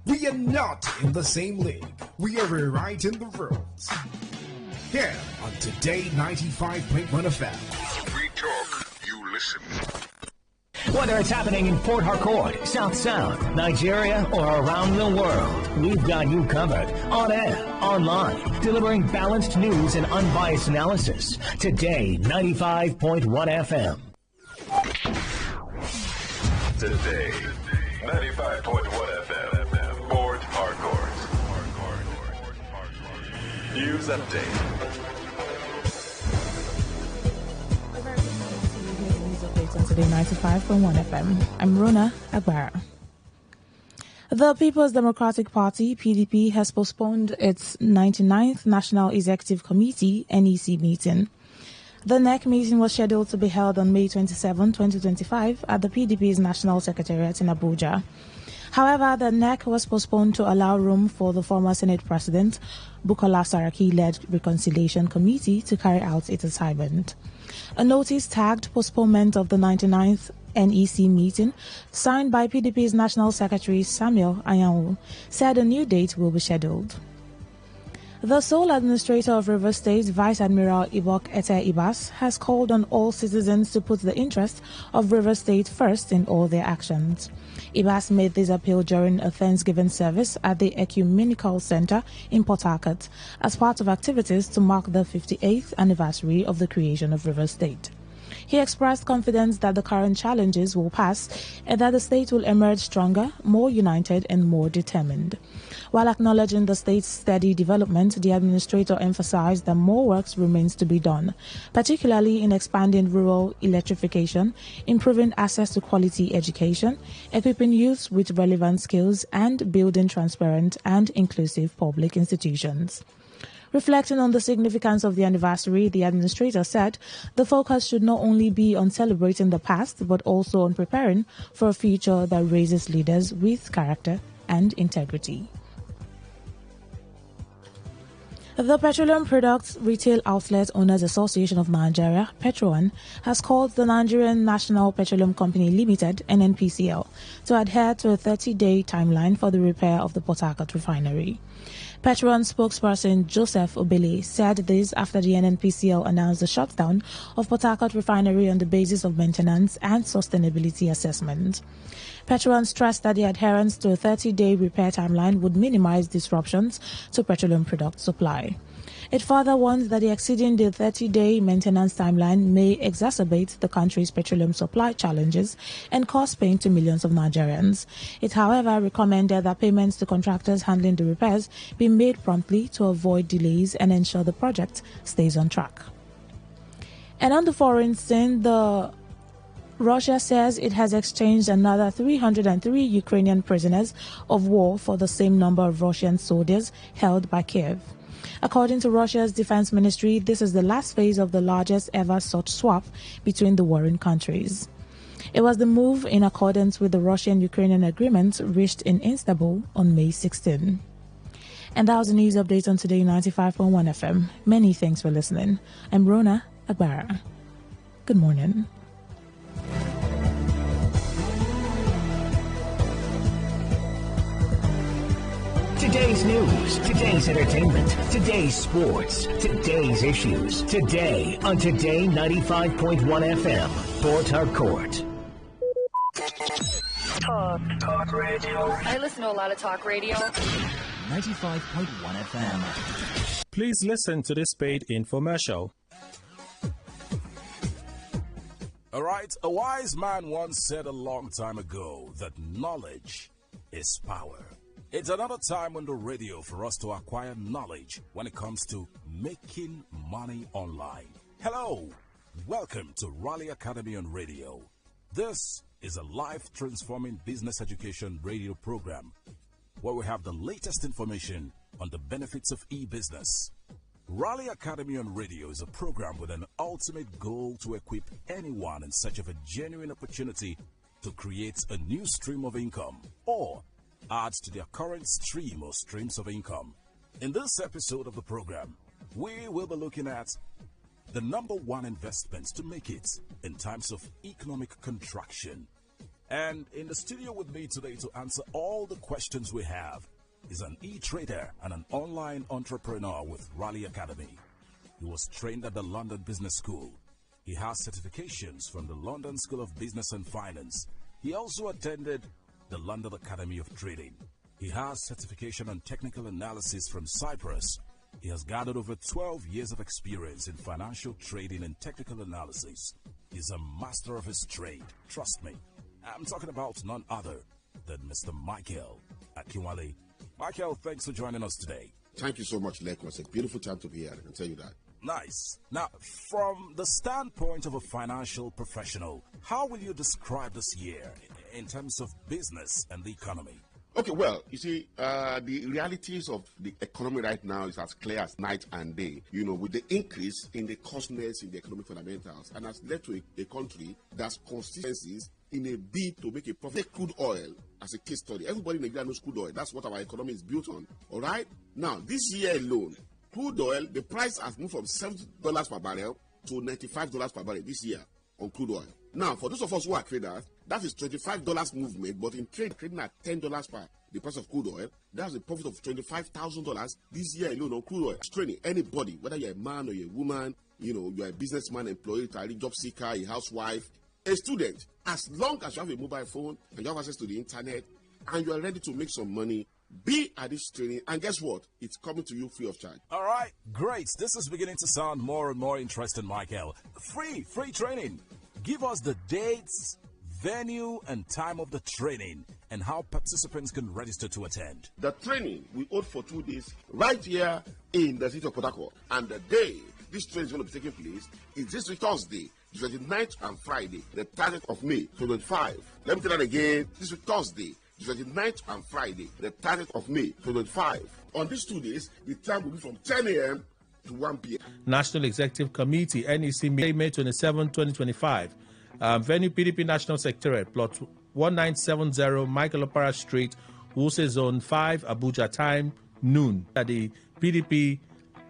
We are not in the same league. We are rewriting the rules. Here on Today 95.1 FM. Free talk, you listen. Whether it's happening in Port Harcourt, South Sound, Nigeria, or around the world, we've got you covered. On air, online, delivering balanced news and unbiased analysis. Today 95.1 FM. Today 95.1 FM. Port Harcourt. News update. On Today 95.1 FM. I'm Rona Agbara. The People's Democratic Party, PDP, has postponed its 99th National Executive Committee, NEC, meeting. The NEC meeting was scheduled to be held on May 27, 2025 at the PDP's National Secretariat in Abuja. However, the NEC was postponed to allow room for the former Senate President, Bukola Saraki-led Reconciliation Committee to carry out its assignment. A notice tagged postponement of the 99th NEC meeting, signed by PDP's National Secretary Samuel Anyanwu, said a new date will be scheduled. The sole administrator of Rivers State, Vice Admiral Ibok Ete Ibas, has called on all citizens to put the interest of Rivers State first in all their actions. Ibas made this appeal during a Thanksgiving service at the Ecumenical Center in Port Harcourt as part of activities to mark the 58th anniversary of the creation of Rivers State. He expressed confidence that the current challenges will pass and that the state will emerge stronger, more united and more determined. While acknowledging the state's steady development, the administrator emphasized that more work remains to be done, particularly in expanding rural electrification, improving access to quality education, equipping youths with relevant skills, and building transparent and inclusive public institutions. Reflecting on the significance of the anniversary, the administrator said the focus should not only be on celebrating the past, but also on preparing for a future that raises leaders with character and integrity. The Petroleum Products Retail Outlet Owners Association of Nigeria, Petroan, has called the Nigerian National Petroleum Company Limited, NNPCL, to adhere to a 30-day timeline for the repair of the Port Harcourt refinery. Petron spokesperson Joseph Obele said this after the NNPCL announced the shutdown of Port Harcourt refinery on the basis of maintenance and sustainability assessment. Petron stressed that the adherence to a 30-day repair timeline would minimize disruptions to petroleum product supply. It further warned that exceeding the 30-day maintenance timeline may exacerbate the country's petroleum supply challenges and cause pain to millions of Nigerians. It, however, recommended that payments to contractors handling the repairs be made promptly to avoid delays and ensure the project stays on track. And on the foreign scene, Russia says it has exchanged another 303 Ukrainian prisoners of war for the same number of Russian soldiers held by Kiev. According to Russia's defense ministry, this is the last phase of the largest ever such swap between the warring countries. It was the move in accordance with the Russian-Ukrainian agreement reached in Istanbul on May 16. And that was the news update on Today 95.1 FM. Many thanks for listening. I'm Rona Agbara. Good morning. Today's news, today's entertainment, today's sports, today's issues. Today on Today 95.1 FM, Port Harcourt. Talk radio. I listen to a lot of talk radio. 95.1 FM. Please listen to this paid infomercial. All right, a wise man once said a long time ago that knowledge is power. It's another time on the radio for us to acquire knowledge when it comes to making money online. Hello, welcome to Raleigh Academy on Radio. This is a life-transforming business education radio program where we have the latest information on the benefits of e-business. Raleigh Academy on Radio is a program with an ultimate goal to equip anyone in search of a genuine opportunity to create a new stream of income or adds to their current stream or streams of income. In this episode of the program, we will be looking at the number one investments to make it in times of economic contraction. And in the studio with me today to answer all the questions we have is an e-trader and an online entrepreneur with Raleigh Academy. He was trained at the London Business School. He has certifications from the London School of Business and Finance. He also attended the London Academy of Trading. He has certification on technical analysis from Cyprus. He has gathered over 12 years of experience in financial trading and technical analysis. He's a master of his trade. Trust me, I'm talking about none other than Mr. Michael Akinwale. Michael, thanks for joining us today. Thank you so much, Leko. It's a beautiful time to be here, I can tell you that. Nice. Now, from the standpoint of a financial professional, how will you describe this year in terms of business and the economy? Okay, well, you see, the realities of the economy right now is as clear as night and day, you know, with the increase in the costness in the economic fundamentals, and has led to a country that's consistencies in a bid to make a profit. Take crude oil as a case study. Everybody in Nigeria knows crude oil. That's what our economy is built on, all right? Now, this year alone, crude oil, the price has moved from $70 per barrel to $95 per barrel this year on crude oil. Now, for those of us who are traders, that is $25 movement, but in trading at $10 per the price of crude oil, that's a profit of $25,000 this year alone on crude oil. Training anybody, whether you're a man or you're a woman, you know, you're a businessman, employee, job seeker, a housewife, a student, as long as you have a mobile phone and you have access to the internet and you are ready to make some money, be at this training, and guess what? It's coming to you free of charge. All right, great. This is beginning to sound more and more interesting, Michael. Free training. Give us the dates, venue, and time of the training, and how participants can register to attend. The training we hold for 2 days right here in the city of Port Harcourt. And the day this training is going to be taking place is this week Thursday, the 29th and Friday, the 30th of May, 2025. Let me tell that again. This week Thursday, the 29th and Friday, the 30th of May, 2025. On these 2 days, the time will be from 10 a.m. to 1 p.m. National Executive Committee, NEC, May 27, 2025. Venue PDP National Secretariat, plot 1970 Michael Opara Street, Wuse Zone 5, Abuja, time noon. The PDP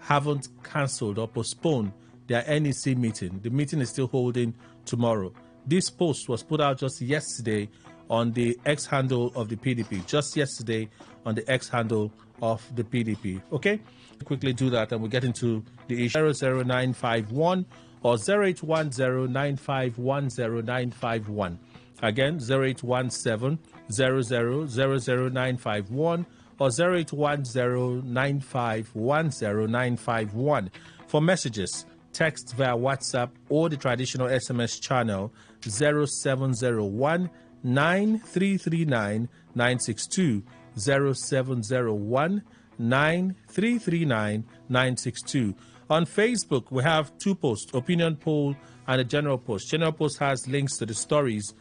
haven't cancelled or postponed their NEC meeting. The meeting is still holding tomorrow. This post was put out just yesterday on the X handle of the PDP, just yesterday on the X handle of the PDP. Okay? Quickly do that and we'll get into the issue. 00951 or 0810951091. Again, 0817 0000951 or 0810951091. For messages, text via WhatsApp or the traditional SMS channel 0701 9339 962 0701 9339 962. On Facebook, we have two posts, opinion poll and a general post. General post has links to the stories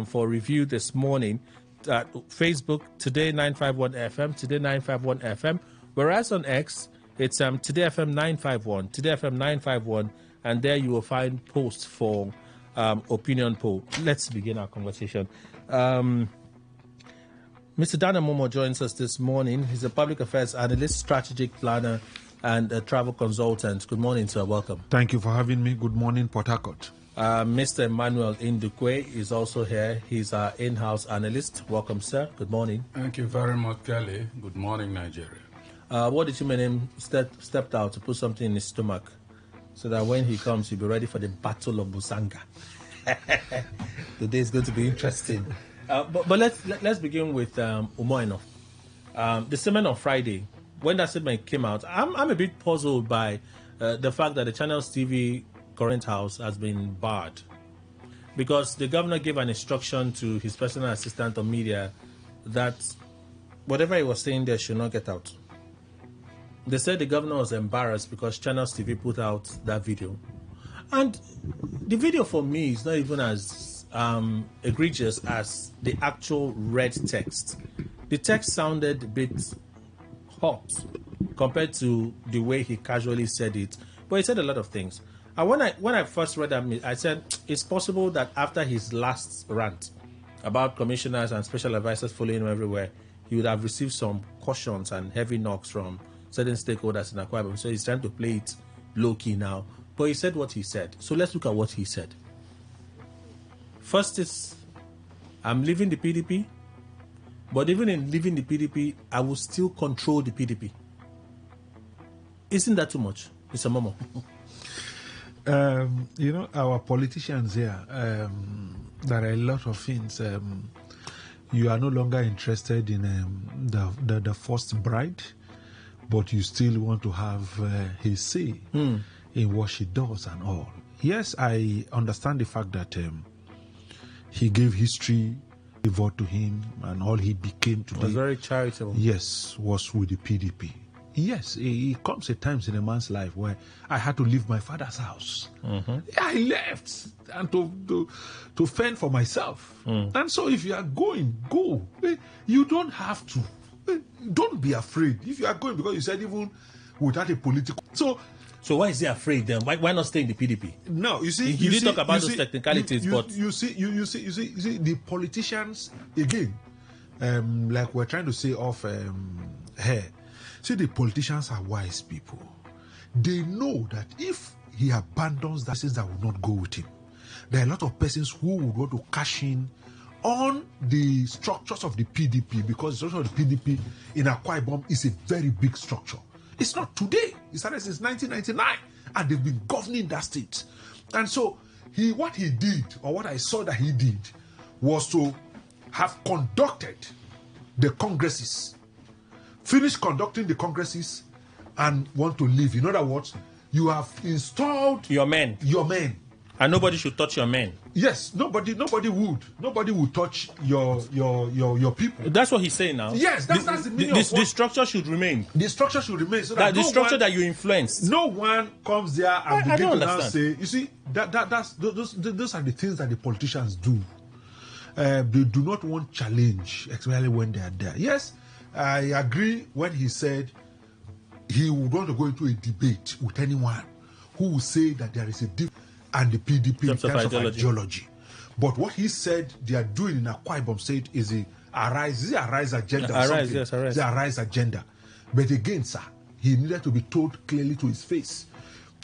for review this morning. Facebook, Today951FM, Today951FM. Whereas on X, it's Today FM 951, Today FM 951, and there you will find posts for opinion poll. Let's begin our conversation. Mr. Dana Momo joins us this morning. He's a public affairs analyst, strategic planner, and a travel consultant. Good morning, sir. Welcome. Thank you for having me. Good morning, Port Harcourt. Mr. Emmanuel Indukwe is also here. He's our in-house analyst. Welcome, sir. Good morning. Thank you very much, Kelly. Good morning, Nigeria. What did you mean him stepped out to put something in his stomach so that when he comes, he'll be ready for the Battle of Busanga? Today is going to be interesting. But let's begin with Umoino. The statement on Friday, when that statement came out, I'm a bit puzzled by the fact that the Channels TV current house has been barred, because the governor gave an instruction to his personal assistant on media that whatever he was saying there should not get out. They said the governor was embarrassed because Channels TV put out that video, and the video for me is not even as egregious as the actual red text. The text sounded a bit hot compared to the way he casually said it, but he said a lot of things. And when I first read that, I said it's possible that after his last rant about commissioners and special advisors following him everywhere, he would have received some cautions and heavy knocks from certain stakeholders in Akwa Ibom. So he's trying to play it low-key now. But he said what he said. So let's look at what he said. First is, I'm leaving the PDP, but even in leaving the PDP, I will still control the PDP. Isn't that too much, Mr. Momo? Our politicians here, there are a lot of things. You are no longer interested in the first bride, but you still want to have his say in what she does and all. Yes, I understand the fact that he gave history, a vote to him, and all he became today. Was very charitable. Yes, was with the PDP. Yes, it comes at times in a man's life where I had to leave my father's house. Mm-hmm. I left and to fend for myself. And so if you are going, go. You don't have to. Don't be afraid. If you are going, because you said even without a political... So why is he afraid then? Why not stay in the PDP? No, you see... You did talk about those technicalities, but... You see, the politicians, again, like we're trying to say off here, see, the politicians are wise people. They know that if he abandons that, that will not go with him. There are a lot of persons who would want to cash in on the structures of the PDP, because the structure of the PDP in Akwa Ibom is a very big structure. It's not today. It started since 1999, and they've been governing that state. And so what he did, or what I saw that he did, was to have conducted the congresses, finished conducting the congresses, and want to leave. In other words, you have installed your men. And nobody should touch your men. Yes, nobody would. Nobody would touch your people. That's what he's saying now. Yes, that's the meaning of the structure should remain. The structure should remain. So that the structure that you influence. No one comes there and begin to now say, you see, those are the things that the politicians do. They do not want challenge, especially when they are there. Yes, I agree when he said he would want to go into a debate with anyone who will say that there is a difference and the PDP in terms of ideology. But what he said they are doing in Akwa Ibom State is the Arise agenda. The Arise agenda. But again, sir, he needed to be told clearly to his face.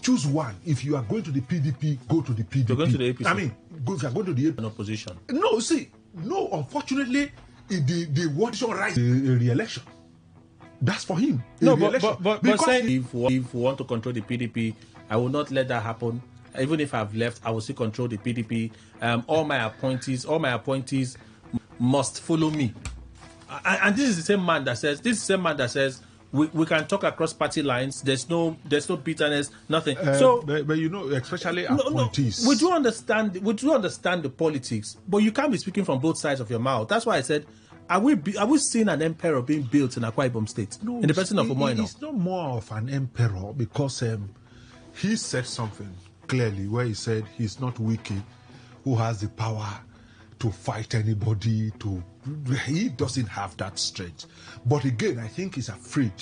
Choose one. If you are going to the PDP, go to the PDP. You're going to the APC. I mean, if you are going to the APC. Opposition. No, see, unfortunately, the opposition rise the re-election. That's for him. No, but saying if we want to control the PDP, I will not let that happen. Even if I've left, I will still control the PDP. All my appointees must follow me. And this is the same man that says, we can talk across party lines. There's no bitterness, nothing. But you know, especially appointees. We do understand the politics, but you can't be speaking from both sides of your mouth. That's why I said, are we seeing an emperor being built in Akwa Ibom State? No, in the person of Umoino? It's not more of an emperor because he said something clearly where he said he's not Wiki, who has the power to fight anybody. He doesn't have that strength. But again, I think he's afraid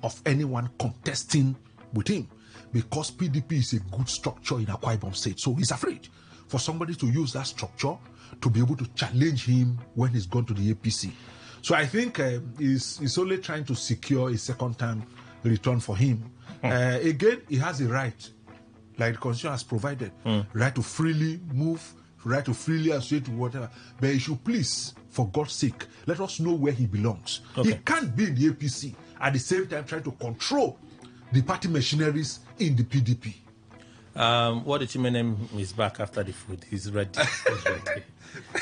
of anyone contesting with him because PDP is a good structure in Akwa Ibom State. So he's afraid for somebody to use that structure to be able to challenge him when he's gone to the APC. So I think he's only trying to secure a second time return for him. Again, he has a right, like the Constitution has provided, right to freely move, right to freely associate with whatever. But he should please, for God's sake, let us know where he belongs. Okay. He can't be in the APC at the same time trying to control the party machineries in the PDP. What the Chimenem is back after the food. He's ready.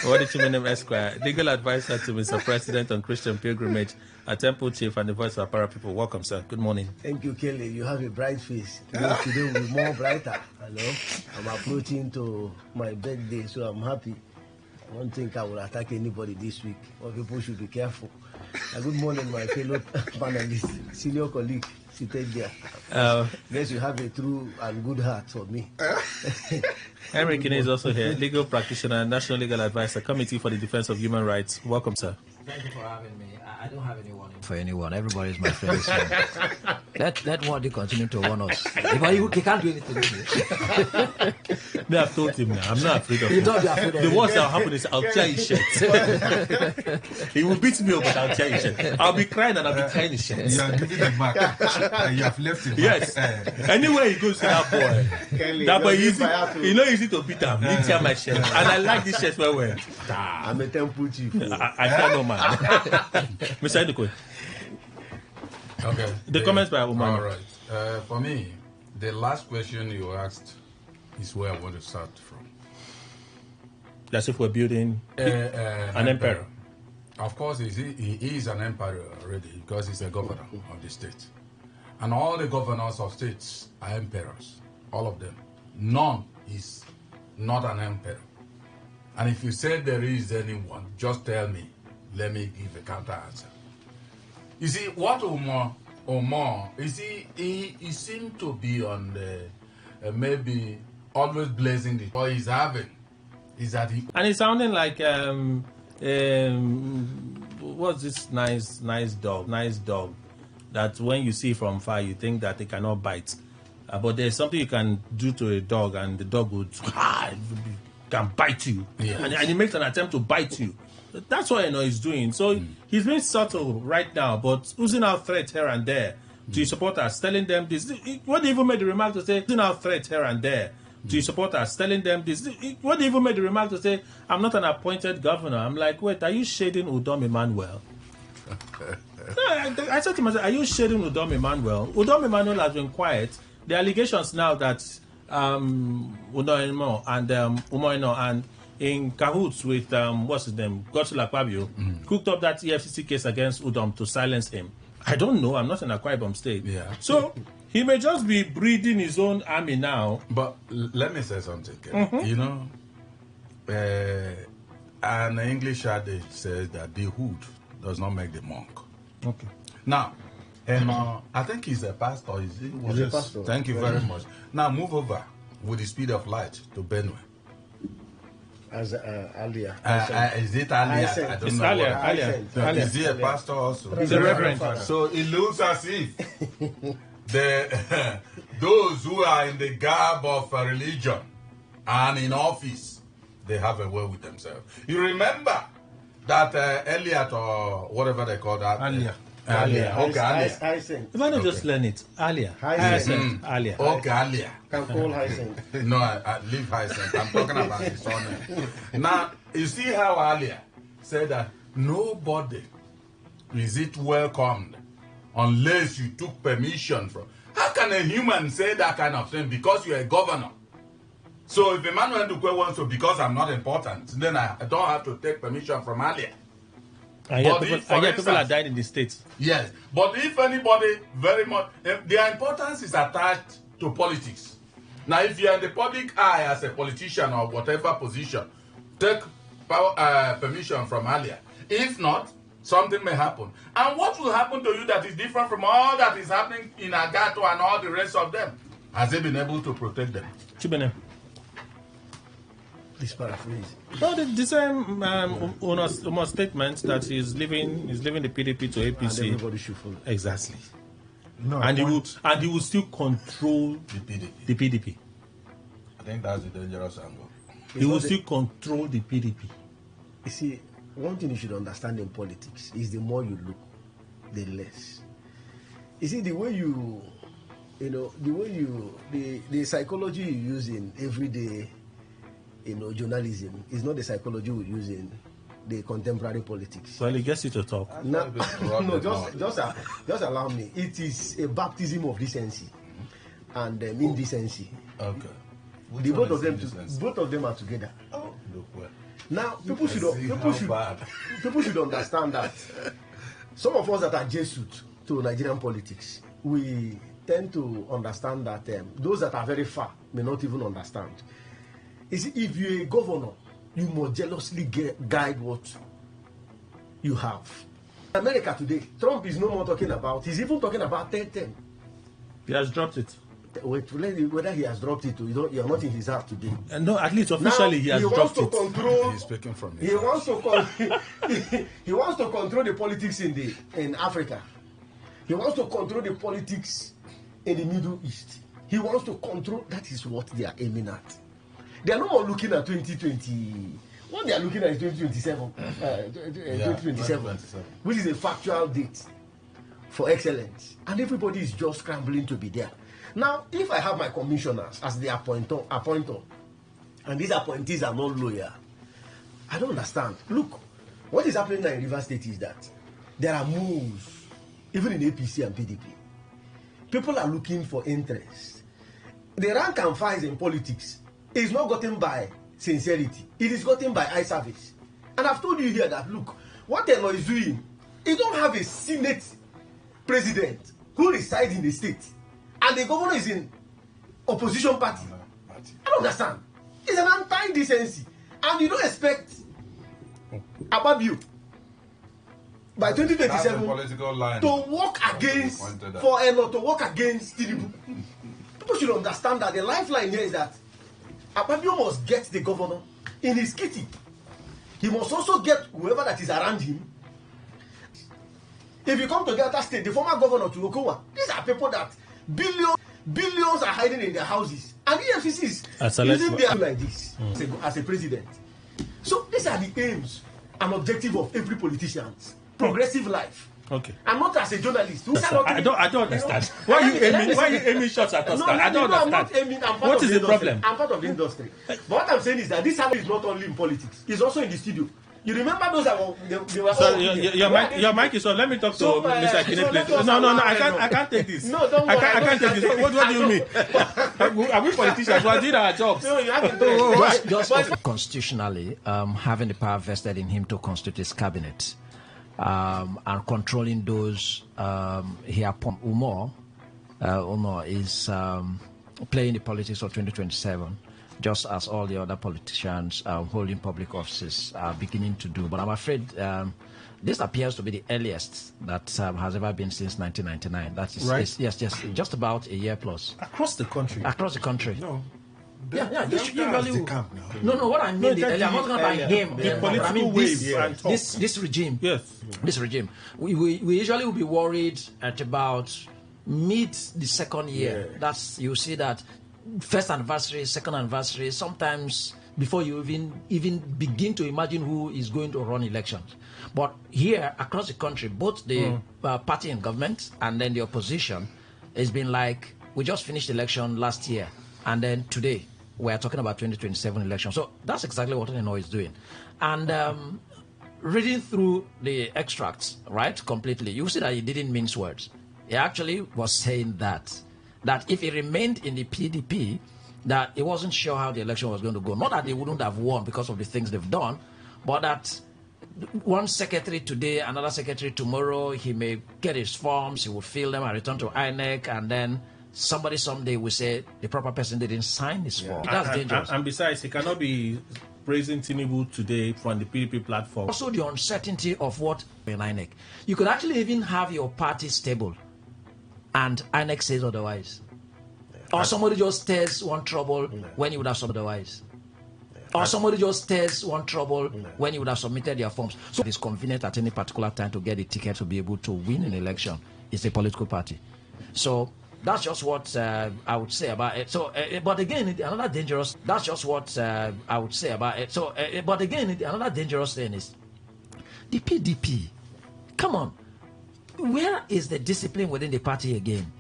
What the Chimenem Esquire, legal advisor to Mr. President on Christian pilgrimage, a temple chief and the voice of Para people. Welcome, sir. Good morning. Thank you, Kelly. You have a bright face. Today will be more brighter. I'm approaching to my birthday, so I'm happy. I don't think I will attack anybody this week. But people should be careful. Good morning, my fellow panelists, senior colleague. Seated there. Guess you have a true and good heart for me. Henry Kinney is also here, legal practitioner, national legal advisor, Committee for the Defense of Human Rights. Welcome, sir. Thank you for having me. I don't have anyone for anyone. Everybody is my friend. So let what they continue to warn us. He can't do anything to me. No, I've told him now. I'm not afraid of him. The worst that will happen is I'll tear his shirt. He will beat me up, but I'll tear his shirt. I'll be crying and I'll be tearing his shirt. You are giving the mark. You have left him. Yes. Anywhere he goes to that boy, Kelly, that boy easy to beat him. He tear my shirt. And I like this shirt very well. I'm a temple chief. I can't know, man. Mr. Edukwe. Okay. The comments by Umar. All right. For me, the last question you asked is where I want to start from. That's if we're building an emperor. Of course, he is an emperor already because he's a governor of the state. And all the governors of states are emperors. All of them. None is not an emperor. And if you say there is anyone, just tell me. Let me give a counter answer. You see, what Omar, you see, he seemed to be on the, maybe always blazing the joy he's having. Is that he... And it's sounding like, what's this nice dog, that when you see from far, you think that they cannot bite. But there's something you can do to a dog, and the dog would can bite you. Yeah. And he makes an attempt to bite you. That's what I know he's doing. So he's being subtle right now, but using our threat here and there to his supporters, telling them this. What they even made the remark to say, using our threat here and there to his supporters, telling them this. What they even made the remark to say, I'm not an appointed governor. I'm like, wait, are you shading Udom Emmanuel? I said to myself, are you shading Udom Emmanuel? Udom Emmanuel has been quiet. The allegations now that Udomo and Umoino and in cahoots with what's his name, Godswill Akpabio, cooked up that EFCC case against Udom to silence him. I don't know. I'm not in Akwa Ibom State. Yeah. So he may just be breeding his own army now. But let me say something. You know, an English adage says that the hood does not make the monk. Okay. Now, I think he's a pastor. Is he? He's a pastor. Thank you very much. Now move over with the speed of light to Benue. As Alia. Is it Alia? I don't know. Alia. Is he a pastor also? He's a reverend. So it looks as if those who are in the garb of religion and in office, they have a way with themselves. You remember that Elliot or whatever they call that? Alia. Alia. Okay, Alia. If I don't just learn it, Alia. Alia. Okay, Alia. Can call Hyacinth. No, I leave Hyacinth. I'm talking about his surname. Now, you see how Alia said that nobody is it welcomed unless you took permission from. How can a human say that kind of thing because you're a governor? So if Emmanuel Dukwe wants to, because I'm not important, then I don't have to take permission from Alia. And yet people are dying in the States. Yes, but if anybody very much, their importance is attached to politics. Now, if you're in the public eye as a politician or whatever position, take permission from Alia. If not, something may happen. And what will happen to you that is different from all that is happening in Agato and all the rest of them? Has he been able to protect them? Chibene. Please paraphrase. No, the same Uma's statement that he's leaving the PDP to APC. And everybody should follow. Exactly. No, and he will still control the PDP. I think that's the dangerous angle. He will still control the PDP. You see, one thing you should understand in politics is the more you look, the less. You see, the psychology you use in everyday, journalism is not the psychology we use in the contemporary politics. Well, he gets you to talk. No, just allow me. It is a baptism of decency and indecency. Okay. Both of them are together. Oh, look well. Now, people should understand that some of us that are Jesuit to Nigerian politics, we tend to understand that those that are very far may not even understand. You see, if you're a governor, you must jealously guide what you have. In America today, Trump is no more talking about, he's even talking about 10-10. He has dropped it. Wait, whether he has dropped it, you're not in his heart today. No, at least officially he has dropped it. He's speaking from he wants to he wants to control the politics in Africa. He wants to control the politics in the Middle East. He wants to control. That is what they are aiming at. They are no more looking at 2020. What they are looking at is 2027, 2027, which is a factual date for excellence, and everybody is just scrambling to be there. Now, if I have my commissioners as the appointer, and these appointees are not loyal, I don't understand. Look, what is happening now in Rivers State is that there are moves, even in APC and PDP. People are looking for interest. The rank and files in politics is not gotten by sincerity. It is gotten by eye service. And I've told you here that, look, what Elo is doing, he don't have a Senate president who resides in the state. And the governor is in opposition party. I don't understand. It's an anti-decency. And you don't expect Ababio by 2027 to work against Tinubu. People should understand that the lifeline here is that Ababio must get the governor in his kitty. He must also get whoever that is around him. If you come to Delta State, the former governor to Okowa, these are people that billions are hiding in their houses, and EFCC is using their like this as a president. So these are the aims and objective of every politician's progressive life. Okay. I'm not as a journalist. I don't understand. Why are you aiming shots at us? I don't understand. I'm not aiming. What is the problem? I'm part of the industry. But what I'm saying is that this is not only in politics. It's also in the studio. You remember those that were so your mic is on. Let me talk to Mr. Akine, please. No, I can't take this. No, don't worry. I can't take this. What do you mean? Are we politicians? We are doing our jobs. No, you have to just constitutionally, having the power vested in him to constitute his cabinet and controlling those he appointed. Umar is playing the politics of 2027. Just as all the other politicians holding public offices are beginning to do. But I'm afraid this appears to be the earliest that has ever been since 1999. That is, right? Yes, just about a year plus. Across the country? Across the country. No. Usually, no, what I mean, I'm not talking about him. The political wave this regime. Yes. This regime. We usually will be worried at about mid the second year. Yeah. That's, you see that first anniversary, second anniversary, sometimes before you even begin to imagine who is going to run elections. But here across the country, both the party in government and then the opposition, it's been like, we just finished election last year, and then today we're talking about 2027 election. So that's exactly what Eno is doing. And reading through the extracts, right, completely, you see that he didn't mince words. He actually was saying that if he remained in the PDP, that he wasn't sure how the election was going to go. Not that they wouldn't have won because of the things they've done, but that one secretary today, another secretary tomorrow, he may get his forms, he will fill them and return to INEC, and then somebody someday will say the proper person didn't sign his form. That's dangerous. And besides, he cannot be praising Tinubu today from the PDP platform. Also, the uncertainty of what in INEC. You could actually even have your party stable, and INEC says otherwise. Or somebody just stirs one trouble when you would have submitted otherwise. Or somebody just stirs one trouble when you would have submitted their forms. So it's convenient at any particular time to get a ticket to be able to win an election. It's a political party. So that's just what I would say about it. So, but again, another dangerous. That's just what I would say about it. So, but again, another dangerous thing is the PDP. Come on, where is the discipline within the party again?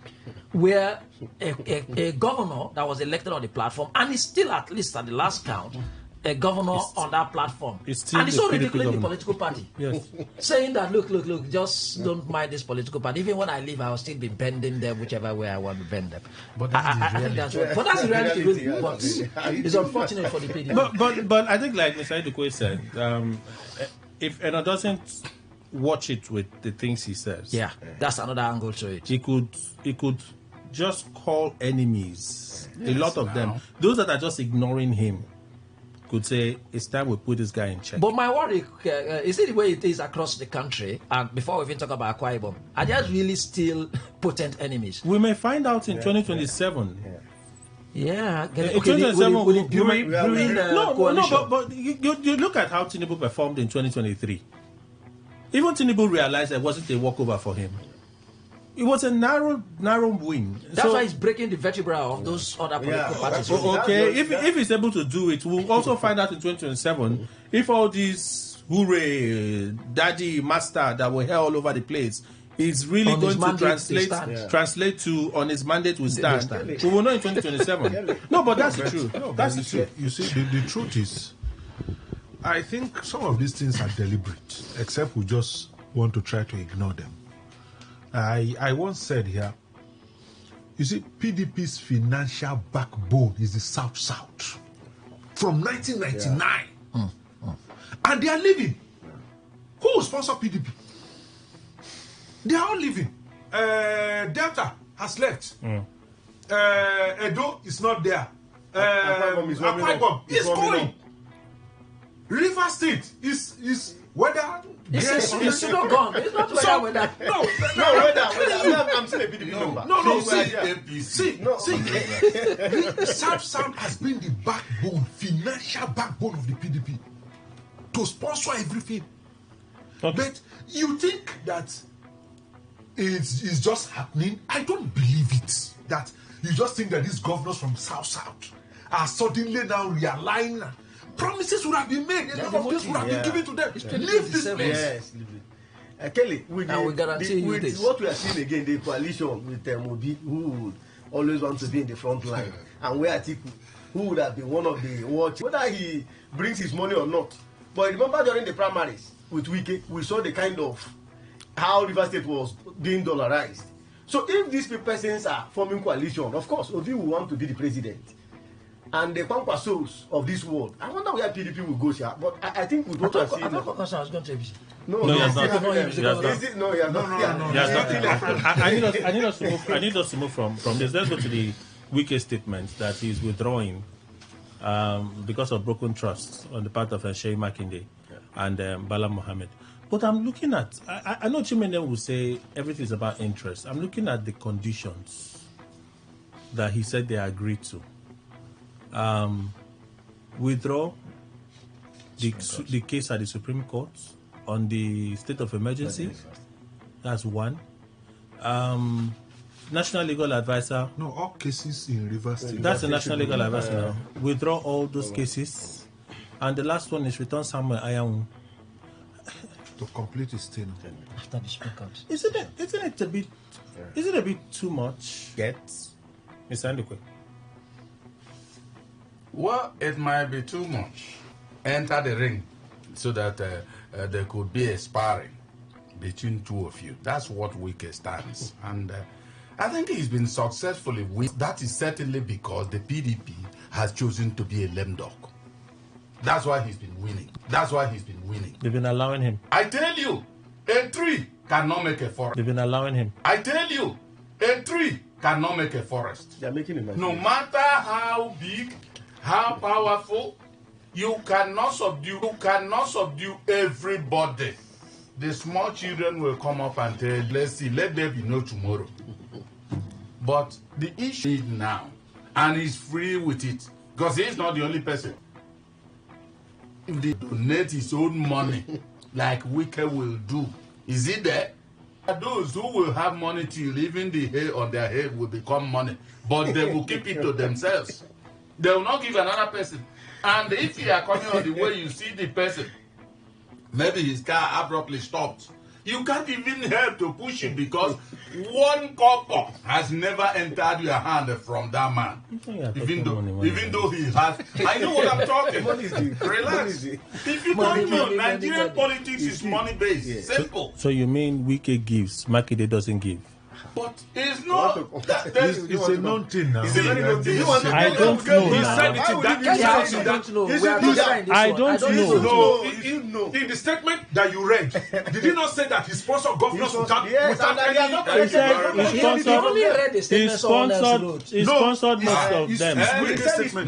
Where a governor that was elected on the platform and is still, at least at the last count, a governor on that platform, and it's so ridiculous in the political party, saying that look, just don't mind this political party. Even when I leave, I will still be bending them whichever way I want to bend them. But I think that's right. But that's the reality. Really. But it's unfortunate for the PDP. But I think, like Mr. Idukwe said, if Eno doesn't watch it with the things he says, that's another angle to it. He could just call enemies, a lot of them. Those that are just ignoring him could say, it's time we put this guy in check. But my worry is it the way it is across the country, and before we even talk about Akwa Ibom, are there really still potent enemies? We may find out in 2027. Yeah. In 2027, but you look at how Tinubu performed in 2023. Even Tinubu realized it wasn't a walkover for him. It was a narrow win. That's why he's breaking the vertebra of those other political parties. Okay, if he's able to do it, we'll also find out in 2027 if all these hooray, daddy, master that were here all over the place is really on going to translate to on his mandate will stand. We will know in 2027. No, but that's the truth. That's the truth. You see, the truth is, I think some of these things are deliberate, except we just want to try to ignore them. I once said here, you see, PDP's financial backbone is the South-South from 1999. And they are leaving. Who will sponsor PDP? They are all leaving. Delta has left. Edo is not there. Akwa Ibom is going. River State is whether it's not gone. It's not whether. No, I'm saying a PDP number. No. See, South has been the backbone, financial backbone of the PDP to sponsor everything. Okay. But you think that it's just happening? I don't believe it. That you just think that these governors from South are suddenly now realigning. Promises would have been made. A lot of things would have been given to them. Leave this place. Yes, leave it. Kelly, with what we are seeing again, the coalition with Mobi, who would always want to be in the front line, and where Atiku, who would have been one of the watch, whether he brings his money or not. But remember during the primaries with Wike, we saw the kind of how River State was being dollarized. So if these persons are forming coalition, of course, Obi will want to be the president. And the Kwankwasos of this world, I wonder where PDP will go, sir. But I think with what we are seeing. I thought Kwankwaso was going to be. No, he has not. I need us to move from this. Let's go to the Wike statement that he's withdrawing because of broken trust on the part of Sheyi Makinde and Bala Mohammed. But I'm looking at, I know Chimene will say everything is about interest. I'm looking at the conditions that he said they agreed to. Withdraw the case at the Supreme Court on the state of emergency. That's one. National Legal Advisor. No, all cases in Rivers State. That's the National Legal Advisor now. Withdraw all those cases. And the last one is return Samuel Ayamu to complete his tenure after the Supreme Court. Isn't it a bit too much? Mr. Ndukwe? Well, it might be too much. Enter the ring so that there could be a sparring. between two of you. That's what Wike stands. And I think he's been successfully with. That is certainly because the PDP has chosen to be a lame dog. That's why he's been winning. That's why he's been winning. They've been allowing him. I tell you, a tree cannot make a forest. They've been allowing him. I tell you, a tree cannot make a forest. They're making him. No matter how big, how powerful, you cannot subdue everybody. The small children will come up and tell, let's see, let there be no tomorrow. But the issue is now, and he's free with it, because he's not the only person. If they donate his own money, like Wike will do, is it there? Those who will have money till even the hair on their head will become money, but they will keep it to themselves. They will not give another person. And if you are coming on the way, you see the person, maybe his car abruptly stopped. You can't even help to push it because one copper has never entered your hand from that man. Even though he has. I know what I'm talking. Relax. If you don't know, Nigerian politics is money-based. Simple. So you mean Wike gives, Makinde doesn't give? But it's not. It's a known thing now. It's a very known thing. I don't know. I don't know. In the statement that you read, did he not say that he sponsored governors without He sponsored most of them.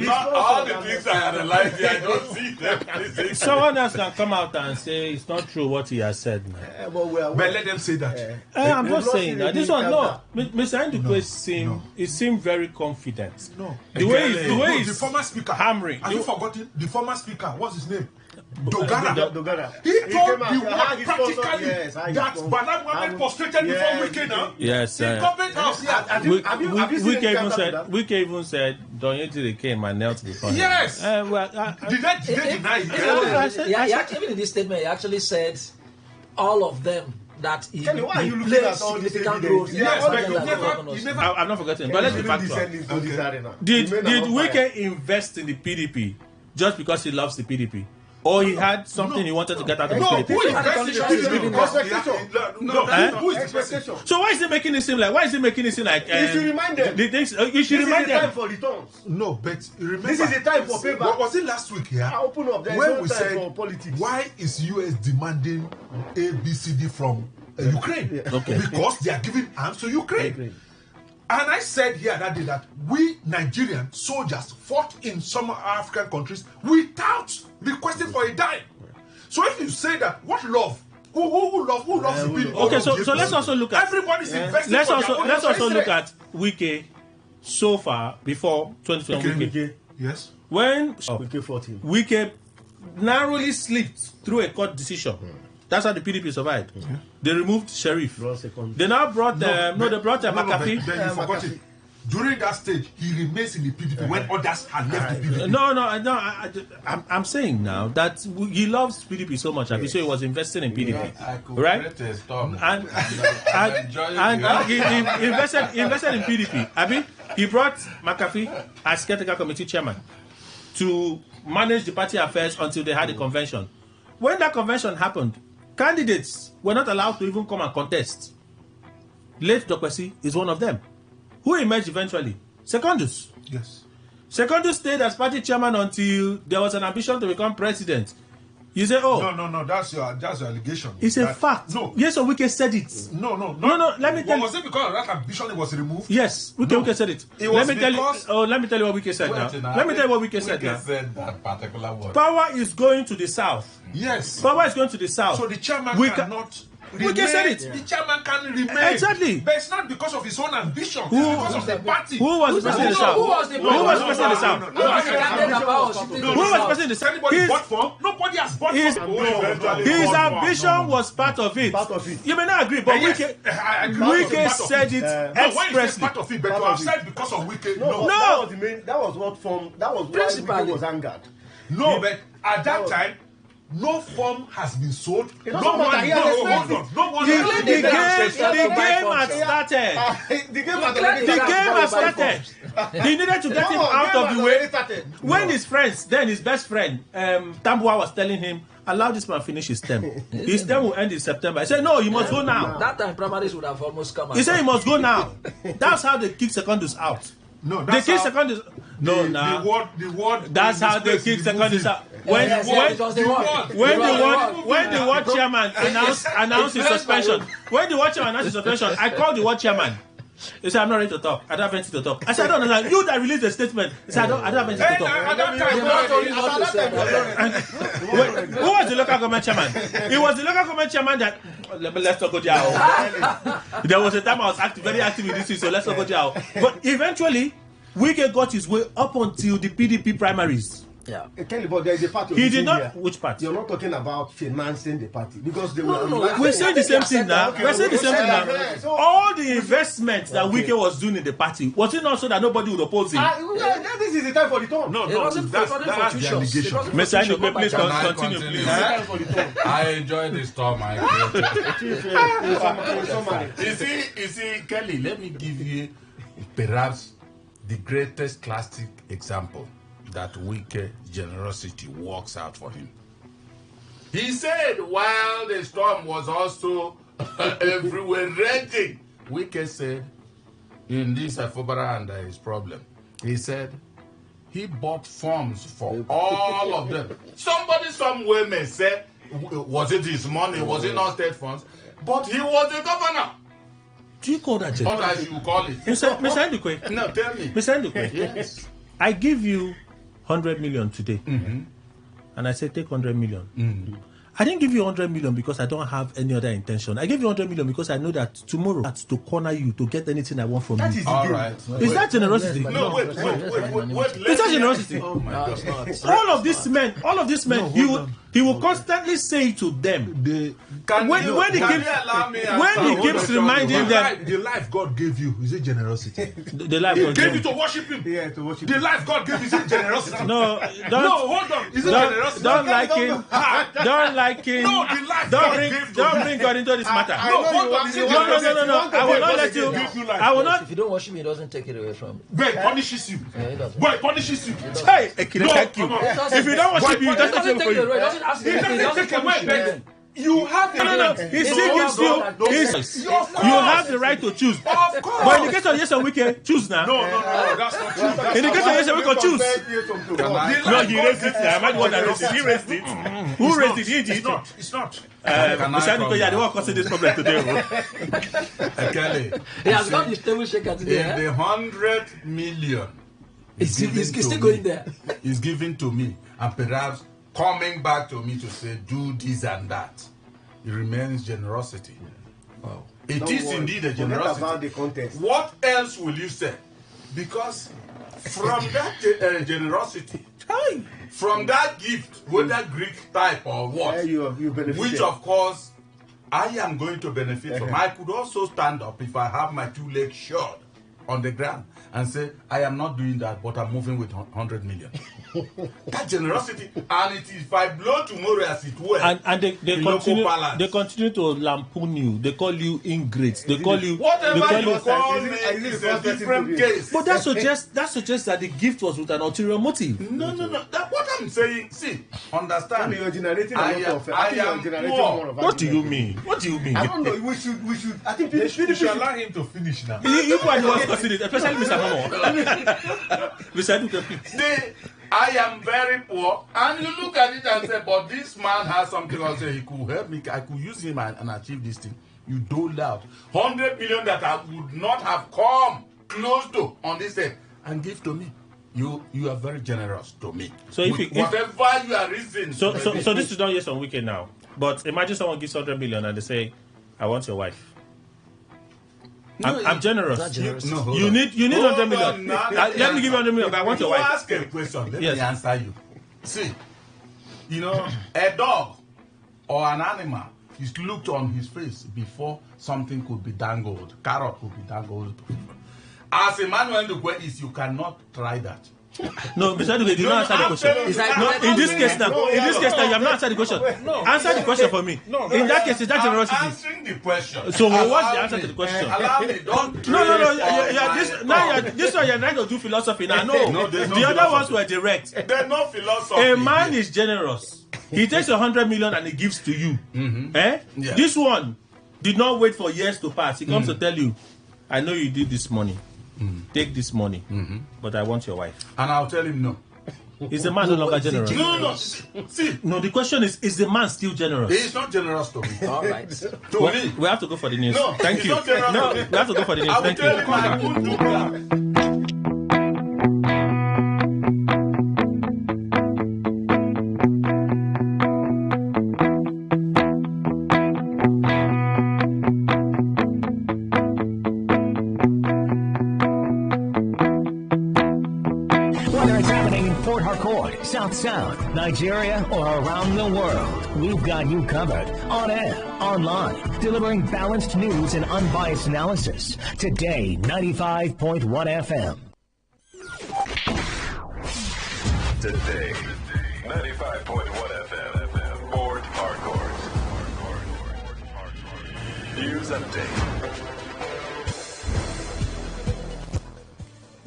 Not all the things I analyzed, I don't see them. Someone else can come out and say it's not true what he has said now. But let them say that. I'm not saying that. This one, no. Mr. Ndukwe seemed very confident. No. The way the former speaker, hammering. Have you forgotten the former speaker? What's his name? Dogara. He told the world practically that Bala Mohammed prostrated before Wike now. Yes. The government house. Wike even said, Donyetiri came and knelt before him. Yes. Did they deny it? Even in this statement, he actually said all of them that he Kenny, why are you looking at all these evidence? Yes, but you never. I'm not forgetting. But let's be factual. Did Wike invest in the PDP just because he loves the PDP? Or he had something he wanted to get out of the PDP? Who invested in the So why is he making it seem like? You should remind them. You should remind them. Time for returns. No, but remember. This is the time for payback. Was it last week here? I open up. There when is we no time said, for politics. why is US demanding ABCD from Ukraine? Okay. Because they are giving arms to Ukraine. And I said here that day that we Nigerian soldiers fought in some African countries without requesting for a dime. So if you say that, what love? Who loves the people? Okay, so let's also look at everybody's investing. Let's also look at Wike so far before 2020. Wike. Yes. When Wike 14. Wike narrowly slipped through a court decision. That's how the PDP survived. They removed Sheriff. They now brought they brought McAfee. Then you forgot it. During that stage, he remains in the PDP when others had left the PDP. No. I'm saying now that he loves PDP so much. So he was investing in PDP, right? And he invested in PDP. I mean, he brought McAfee as caretaker committee chairman to manage the party affairs until they had a convention. When that convention happened, candidates were not allowed to even come and contest. Late Dokwesi is one of them. Who emerged eventually? Secondus. Yes. Secondus stayed as party chairman until there was an ambition to become president. You say, oh. No, that's your allegation. It's a fact. No. Yes, so Wike said it. No. Let me tell you. Was it because of that ambition it was removed? Yes, Wike said it. Let me tell you what Wike said now. Let me tell you what Wike said now. Said that particular word. Power is going to the south. Yes. Power is going to the south. So the chairman cannot. Wike said it. The chairman can remain. Exactly. But it's not because of his own ambition. It's because of the party. Who was the president of the south? Who was the president of the south? Who was the president of the south? Anybody bought for? Nobody has bought for. His ambition was part of it. You may not agree, but Wike said it expressly. Part of it, but you have said because of Wike. No. That was the main. That was what form. That was why Wike was angered. No, but at that time. No form has been sold. The game had started. The game had started. He needed to get him out of the way. When his friends, then his best friend, Tambua was telling him, allow this man finish his term. His term will end in September. I said, no, you must go now. That time primaries would have almost come out. He said, you must go now. That's how they kick Secondus out. No, they kick Secondus. No, nah. The word. That's how they kick Secondus out. When the ward chairman announced his suspension, I called the ward chairman. He said, I'm not ready to talk. I don't have anything to talk. I said, I don't understand. You that released the statement. He said, I don't have anything to talk. Who was the local government chairman? It was the local government chairman that, let's not go jail. There was a time I was very active in this, so let's not go jail. But eventually, Wike got his way up until the PDP primaries. Yeah. Kelly, but there is a party. He did not. Here. Which party? You're not talking about financing the party because they were. We're saying the same thing now. We're saying the same thing now. All the investments that Wike was doing in the party, was it not so that nobody would oppose him? This is the time for the turn. No, that's the allegation. Mr. Andy, please continue, please. I enjoy this storm, my You see, Kelly, let me give you perhaps the greatest classic example that Wike generosity works out for him. He said while the storm was also everywhere raging, Wike said in this Afobara and his problem, he said he bought forms for all of them. Somebody somewhere may say, was it his money? Was it not state funds? But he was the governor. Do you call that generosity? What as you call it? Mr. Ndukwe. No, tell me. Mr. Ndukwe. Yes. I give you 100 million today. Mm-hmm. And I say take 100 million. Mm-hmm. I didn't give you 100 million because I don't have any other intention. I gave you 100 million because I know that tomorrow that's to corner you to get anything I want from you. All right. Is that generosity? No, wait. Is that generosity? Oh my God. All of these men, he will constantly say to them, when he keeps reminding them, the life God gave you, is it generosity? The life He God gave gave you to worship him. Yeah, to worship. The life God gave you, is it generosity? No, hold on. Is it generosity? Don't like him. Don't like him. No, the life God gave you. Don't bring God into this matter. No, hold on. No. I will not let you. I will not. If you don't worship me, it doesn't take it away from you. Boy, punishes you. Boy, punishes you. Hey, thank you. If you don't worship me, it doesn't take it away. It doesn't take away. You have the He still gives you. You have the right to choose. But in the case of Yes and Wike, choose now. No, that's not true. In the case of Yes and Wike, choose. No, he raised it. I'm not the one that raised it. He raised it. Who raised it? He did. It's not. Mr. Nico, yeah, they won't causing this problem today. Kelly, he has got his table shaker today. In the 100 million, he's still going there. Is given to me, and perhaps coming back to me to say, do this and that. It remains generosity. Wow. It is indeed a generosity. About the contest. What else will you say? Because from that generosity, from that gift, whether Greek type or what, which of course I am going to benefit from. I could also stand up if I have my two legs short on the ground and say, I am not doing that, but I'm moving with 100 million. That generosity, and if I blow tomorrow as it were, and they continue to lampoon you. They call you ingrates. They call you whatever you call me. It's a different case. But that suggests that the gift was with an ulterior motive. No. That's what I'm saying. See, understand? You're generating I am poor. What do you mean? I don't know. We should. I think we should allow him to finish now. You was considered, especially Mr. Momo. Mr. Duke, I am very poor, and you look at it and say, but this man has something else. He could help me. I could use him and achieve this thing. You doled out 100 million that I would not have come close to on this day and give to me. You are very generous to me. So whatever you are reasoning. So this is not Yes on Weekend now. But imagine someone gives 100 million and they say, I want your wife. I'm generous. You need 100 million. Let me give you 100 million. I want your wife. Ask a question. Let me answer you. See, a dog or an animal is looked on his face before something could be dangled. Carrot could be dangled. As Emmanuel Ndukwe is, you cannot try that. No, Mr. Duke, you not answer the question. In this case now, you have not answered the question. Answer the question for me. In that case, is that generosity? I'm answering the question. So what's the answer to the question? Allow me, don't. No. This one you're trying to do philosophy now. No, the other ones were direct. There's no philosophy. A man is generous He takes 100 million and he gives to you. Yeah. This one did not wait for years to pass. He comes to tell you, I know you did this money. Take this money, but I want your wife. And I'll tell him no. Is the man no longer generous? No. See, no. The question is the man still generous? He is not generous to me. All right. To me. We have to go for the news. No, thank he's you. not generous No, to me. we have to go for the news. I will Thank tell you. him I won't do that. South Sound, Nigeria, or around the world, we've got you covered. On air, online, delivering balanced news and unbiased analysis. Today, 95.1 FM. Today, 95.1 FM. Port Harcourt. News update.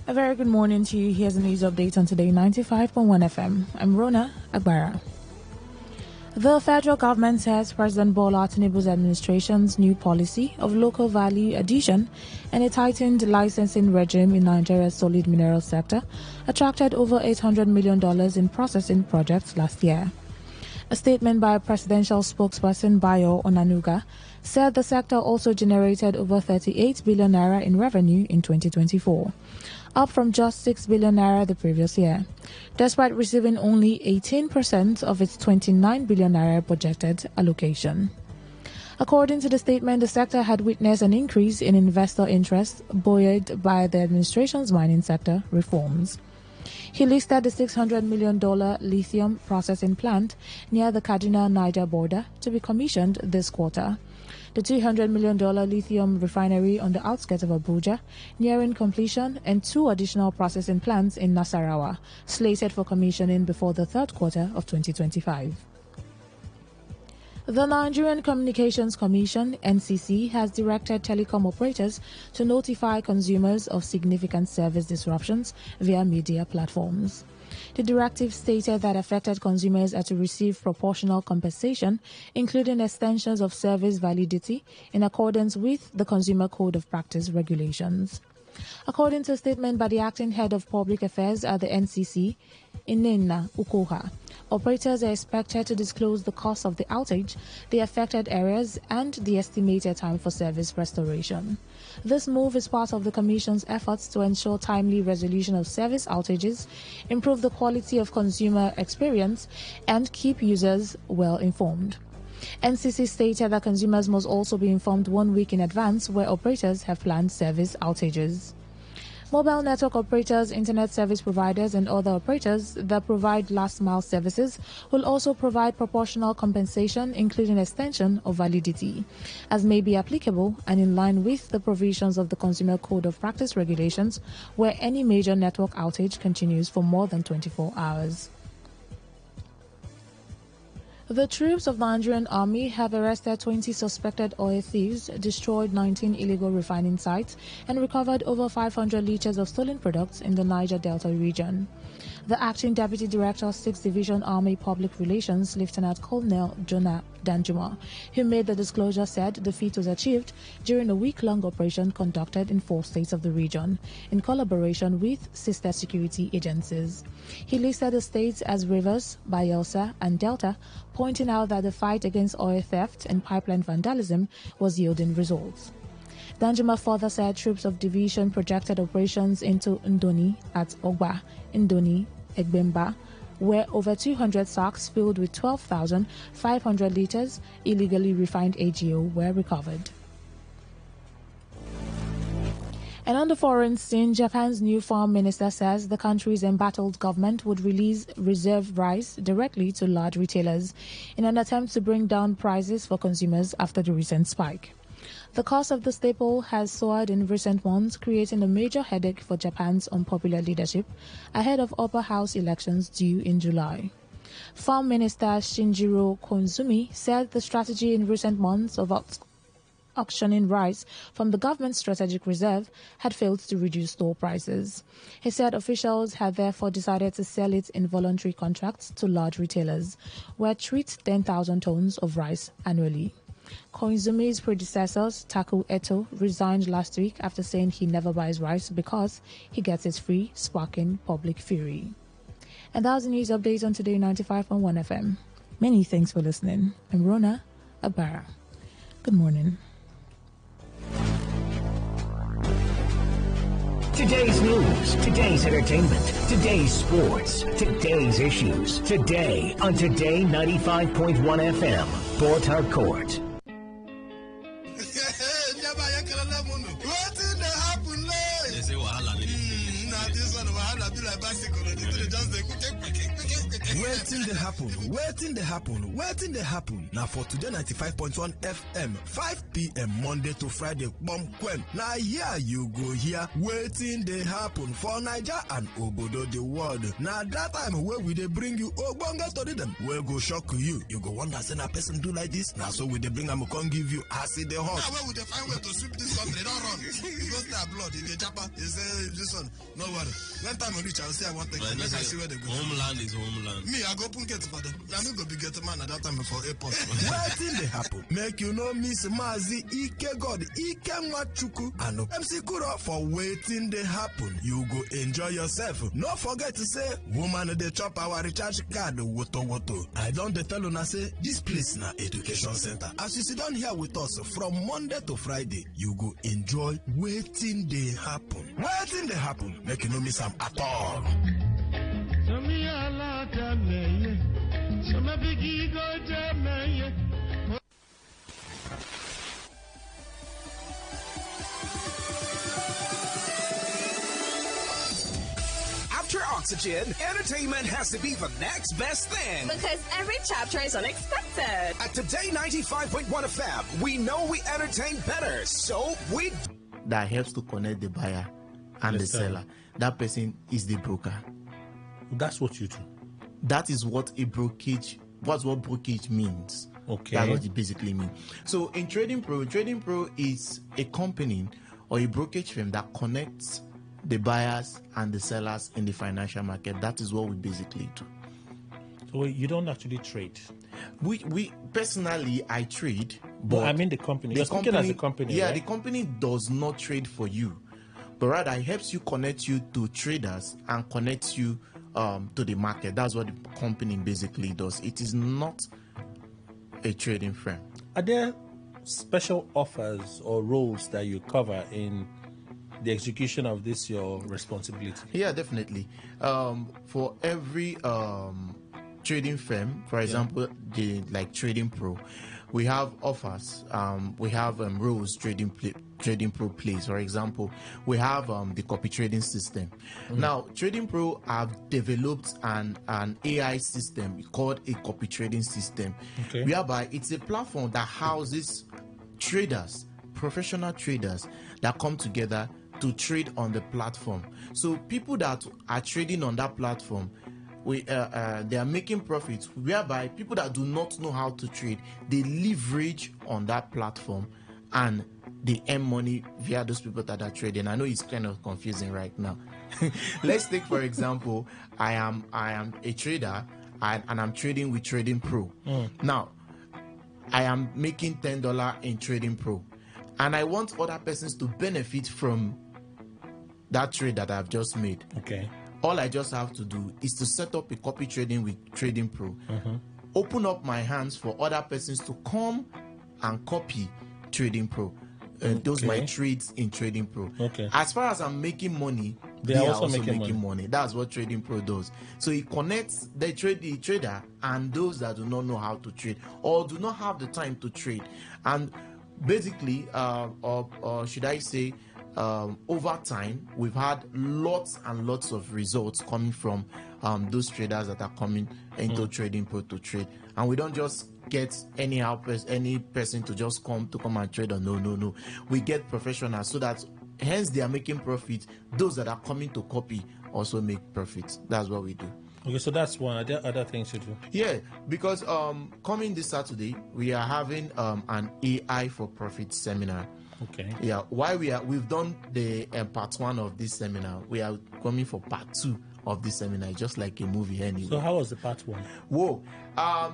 A very good morning to you. Here's a news update on Today 95.1 FM. I'm Rona Agbara. The federal government says President Bola Tinubu's administration's new policy of local value addition and a tightened licensing regime in Nigeria's solid mineral sector attracted over $800 million in processing projects last year. A statement by presidential spokesperson Bayo Onanuga said the sector also generated over 38 billion naira in revenue in 2024. Up from just 6 billion naira the previous year, despite receiving only 18% of its 29 billion naira projected allocation. According to the statement, the sector had witnessed an increase in investor interest buoyed by the administration's mining sector reforms. He listed the $600 million lithium processing plant near the Kaduna-Niger border to be commissioned this quarter. The $200 million lithium refinery on the outskirts of Abuja, nearing completion, and 2 additional processing plants in Nasarawa, slated for commissioning before the third quarter of 2025. The Nigerian Communications Commission, NCC, has directed telecom operators to notify consumers of significant service disruptions via media platforms. The directive stated that affected consumers are to receive proportional compensation, including extensions of service validity in accordance with the Consumer Code of Practice regulations. According to a statement by the acting head of public affairs at the NCC, Inenna Ukoha, operators are expected to disclose the cost of the outage, the affected areas, and the estimated time for service restoration. This move is part of the Commission's efforts to ensure timely resolution of service outages, improve the quality of consumer experience, and keep users well informed. NCC stated that consumers must also be informed 1 week in advance where operators have planned service outages. Mobile network operators, internet service providers, and other operators that provide last-mile services will also provide proportional compensation, including extension of validity, as may be applicable and in line with the provisions of the Consumer Code of Practice regulations, where any major network outage continues for more than 24 hours. The troops of the Nigerian Army have arrested 20 suspected oil thieves, destroyed 19 illegal refining sites, and recovered over 500 liters of stolen products in the Niger Delta region. The acting Deputy Director, 6th Division Army Public Relations, Lieutenant Colonel Jonah Danjuma, who made the disclosure, said the feat was achieved during a week-long operation conducted in 4 states of the region, in collaboration with sister security agencies. He listed the states as Rivers, Bayelsa, and Delta, pointing out that the fight against oil theft and pipeline vandalism was yielding results. Danjuma further said troops of division projected operations into Ndoni at Ogba, Ndoni, Egbemba, where over 200 sacks filled with 12,500 liters illegally refined AGO were recovered. And on the foreign scene, Japan's new foreign minister says the country's embattled government would release reserve rice directly to large retailers in an attempt to bring down prices for consumers after the recent spike. The cost of the staple has soared in recent months, creating a major headache for Japan's unpopular leadership ahead of upper house elections due in July. Farm Minister Shinjiro Koizumi said the strategy in recent months of auctioning rice from the government's strategic reserve had failed to reduce store prices. He said officials had therefore decided to sell it in voluntary contracts to large retailers, where treat 10,000 tons of rice annually. Koizumi's predecessors, Taku Eto, resigned last week after saying he never buys rice because he gets it free, sparking public fury. And that was the news update on Today 95.1 FM. Many thanks for listening. I'm Rona Abara. Good morning. Today's news, today's entertainment, today's sports, today's issues. Today on Today 95.1 FM, Port Harcourt. Waiting they happen. Now for Today 95.1 FM, 5 p.m. Monday to Friday, now here you go here, waiting they happen for Niger and Obodo the world. Now that time where we they bring you Ogbonga to them, where go shock you. You go wonder say a person do like this. Now so we they bring them come give you acid the hot. Now where would they find way to sweep this country? Don't run. Because their blood in the chopper. They say this one, no worry. When time I reach, I'll say I want to take them. I see where they go. Homeland is homeland. Me, I go put get for them. I'm not going to be get a man at that time for airport. Waiting they happen. Make you know Miss Mazi Ike God Ike Machuku and MC Kuro for waiting they happen. You go enjoy yourself. Not forget to say woman they chop our recharge card woto. I don't tell you say this place na education center. As you sit down here with us from Monday to Friday, you go enjoy waiting they happen. Waiting they happen. Make you know miss them at all. After Oxygen, entertainment has to be the next best thing. Because every chapter is unexpected. At Today 95.1 FM, we know we entertain better, so we... That helps to connect the buyer and the seller. That person is the broker. That's what you do. That is what a brokerage, what's what brokerage means. Okay. That's what it basically means. So in Trading Pro is a company or a brokerage firm that connects the buyers and the sellers in the financial market. That is what we basically do. So you don't actually trade? We personally, I trade. But I mean the company. You're speaking as a company, Yeah, right? the company does not trade for you. But rather, it helps you connect you to traders and connect you to the market. That's what the company basically does. It is not a trading firm. Are there special offers or roles that you cover in the execution of this your responsibility? Yeah, definitely. For every trading firm, for example, like Trading Pro, we have offers. We have roles Trading Pro plays. For example, we have the copy trading system. Now, Trading Pro have developed an AI system called a copy trading system, whereby it's a platform that houses traders, professional traders that come together to trade on the platform. So people that are trading on that platform, they are making profits, whereby people that do not know how to trade, they leverage on that platform and they earn money via those people that are trading. I know it's kind of confusing right now. Let's take, for example, I am a trader and I'm trading with Trading Pro. Now, I am making $10 in Trading Pro, and I want other persons to benefit from that trade that I've just made. Okay. All I just have to do is to set up a copy trading with Trading Pro, open up my hands for other persons to come and copy Trading Pro. Those my trades in Trading Pro. As far as I'm making money, they are also making money. That's what Trading Pro does. So it connects the trader and those that do not know how to trade or do not have the time to trade. And basically, or should I say, over time, we've had lots and lots of results coming from those traders that are coming into Trading Pro to trade. And we don't just get any person to just come and trade. No. We get professionals so that hence they are making profit. Those that are coming to copy also make profits. That's what we do. Okay, so that's one. Are there other things you do? Yeah, because coming this Saturday, we are having an AI for profit seminar. Okay. Yeah, we've done the part 1 of this seminar. We are coming for part 2 of this seminar, just like a movie anyway. So how was the part 1? Whoa,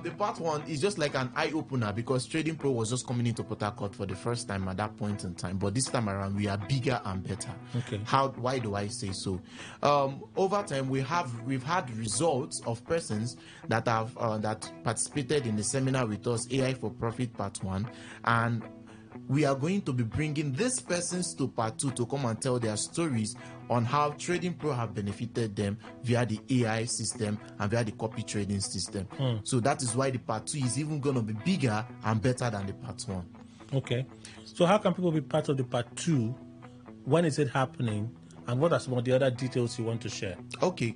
the part 1 is just like an eye opener because Trading Pro was just coming into Port Harcourt for the first time at that point in time. But this time around, we are bigger and better. Okay. Why do I say so? Over time, we've had results of persons that have that participated in the seminar with us, AI for Profit Part 1, and we are going to be bringing these persons to part 2 to come and tell their stories on how Trading Pro have benefited them via the AI system and via the copy trading system. So that is why the part 2 is even going to be bigger and better than the part 1. Okay. So how can people be part of the part 2? When is it happening? And what are some of the other details you want to share? Okay.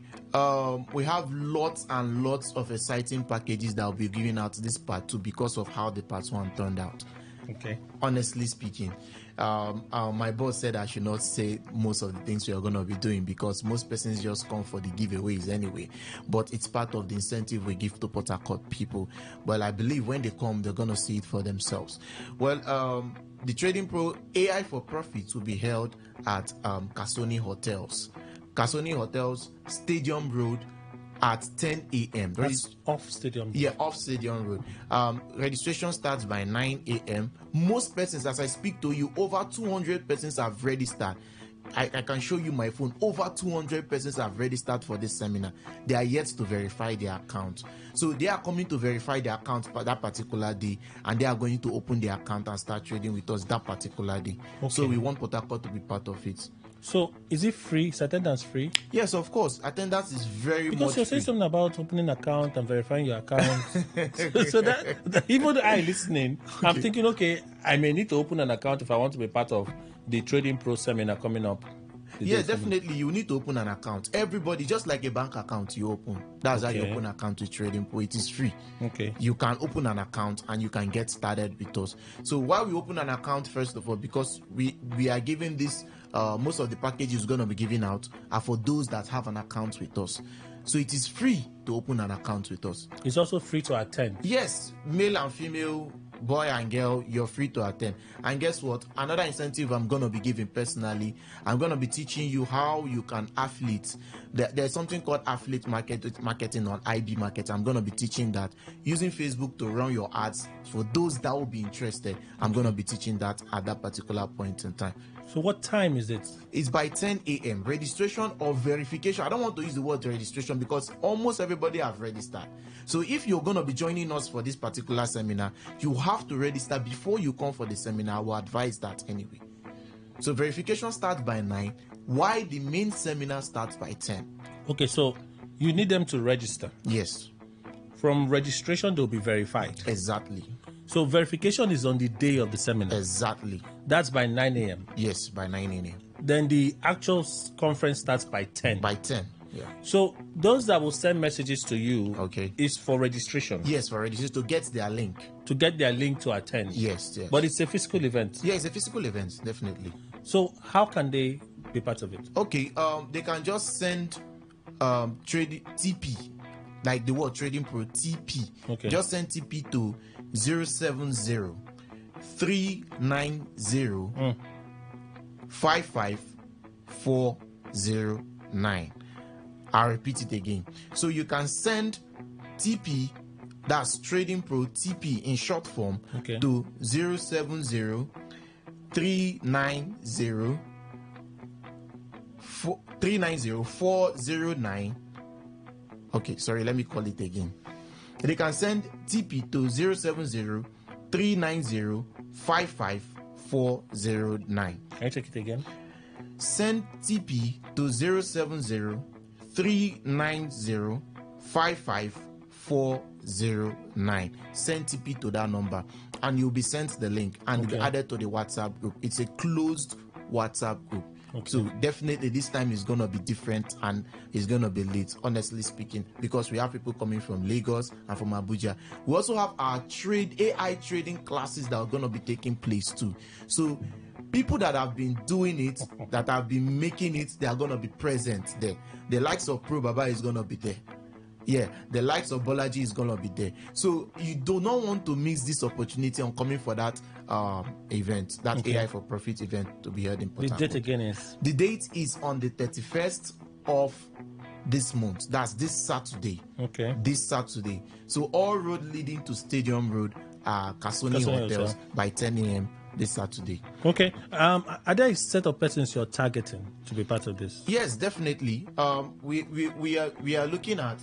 We have lots and lots of exciting packages that will be given out this part 2 because of how the part 1 turned out. Okay. Honestly speaking, my boss said I should not say most of the things we are going to be doing because most persons just come for the giveaways anyway. But it's part of the incentive we give to Port Harcourt people. Well, I believe when they come, they're going to see it for themselves. Well, the Trading Pro AI for Profit will be held at Casoni Hotels. Casoni Hotels, Stadium Road, at 10 a.m. That's off Stadium Road. Yeah, off Stadium Road. Registration starts by 9 a.m. Most persons, as I speak to you, over 200 persons have registered. I can show you my phone. Over 200 persons have registered for this seminar. They are yet to verify their account. So they are coming to verify their account for that particular day, and they are going to open their account and start trading with us that particular day. Okay. So we want Port Harcourt to be part of it. So is it free? Is attendance free? Yes, of course. Attendance is very because much you're saying free. something about opening an account and verifying your account. so that even I listening, I'm thinking, okay, I may need to open an account if I want to be part of the Trading Pro seminar coming up. Yeah, definitely. You need to open an account. Everybody, just like a bank account, you open. That's how you open an account with Trading Pro. It is free. Okay. You can open an account and you can get started with us. So while we open an account, first of all, because we are giving this, most of the packages going to be given out are for those that have an account with us. So it is free to open an account with us. It's also free to attend. Yes, male and female, boy and girl, you're free to attend. And guess what? Another incentive I'm going to be giving personally, I'm going to be teaching you how you can affiliate. There's something called affiliate marketing on IB Market. I'm going to be teaching that using Facebook to run your ads. For those that will be interested, I'm going to be teaching that at that particular point in time. So what time is it? It's by 10 a.m. Registration or verification. I don't want to use the word registration because almost everybody have registered. So if you're going to be joining us for this particular seminar, you have to register before you come for the seminar. I will advise that anyway. So verification starts by 9, while the main seminar starts by 10. Okay, so you need them to register. Yes. From registration, they'll be verified. Exactly. So verification is on the day of the seminar. Exactly. That's by 9 a.m. Yes, by 9 a.m. Then the actual conference starts by 10. By 10. Yeah. So those that will send messages to you, okay, is for registration. Yes, for registration to get their link. To get their link to attend. Yes, yes. But it's a physical event. Yeah, it's a physical event, definitely. So how can they be part of it? Okay, they can just send trade TP, like the word Trading Pro TP. Okay. Just send TP to 070 390 55409. I'll repeat it again. So you can send TP, that's Trading Pro TP in short form, to 070 390 409. Okay, sorry, let me call it again. They can send TP to 070 390 55409. Can you take it again? Send TP to 070 390 55409. Send TP to that number and you'll be sent the link and be added to the WhatsApp group. It's a closed WhatsApp group. Okay. So definitely this time is going to be different and it's going to be lit, honestly speaking, because we have people coming from Lagos and from Abuja. We also have our AI trading classes that are going to be taking place too. So people that have been doing it, that have been making it, they are going to be present there. The likes of Pro Baba is going to be there. Yeah, the likes of Bolaji is gonna be there. So you do not want to miss this opportunity on coming for that event, that AI for Profit event to be held in Port The Harcourt. date again is? The date is on the 31st of this month. That's this Saturday. Okay. This Saturday. So all road leading to Stadium Road are Kasoni Hotels by 10 a.m. this Saturday. Okay. Are there a set of persons you're targeting to be part of this? Yes, definitely. We are looking at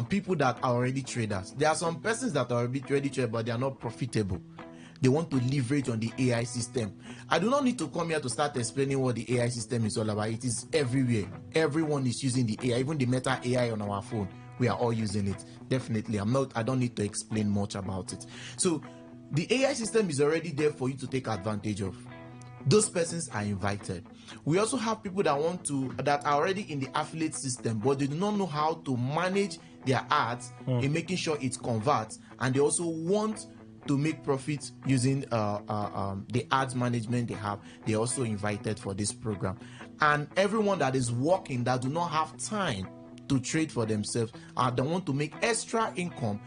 people that are already traders. There are some persons that are already traders, but they are not profitable. They want to leverage on the AI system. I do not need to come here to start explaining what the AI system is all about. It is everywhere. Everyone is using the AI, even the Meta AI on our phone. We are all using it. Definitely. I don't need to explain much about it. So the AI system is already there for you to take advantage of. Those persons are invited. We also have people that are already in the affiliate system, but they do not know how to manage their ads in making sure it converts, and they also want to make profit using the ads management they have. They're also invited for this program. And everyone that is working that do not have time to trade for themselves and they want to make extra income,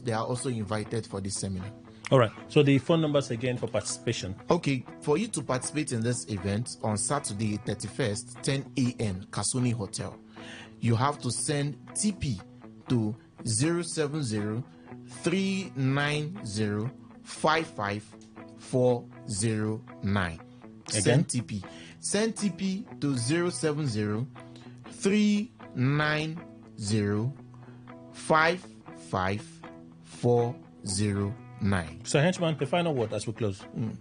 they are also invited for this seminar. All right. So the phone numbers again for participation. Okay. For you to participate in this event on Saturday, 31st, 10 a.m., Kasuni Hotel, you have to send TP to 070-390-55409. Again? Send TP to 070-390-55409. So, Henchman, the final word as we close. Do you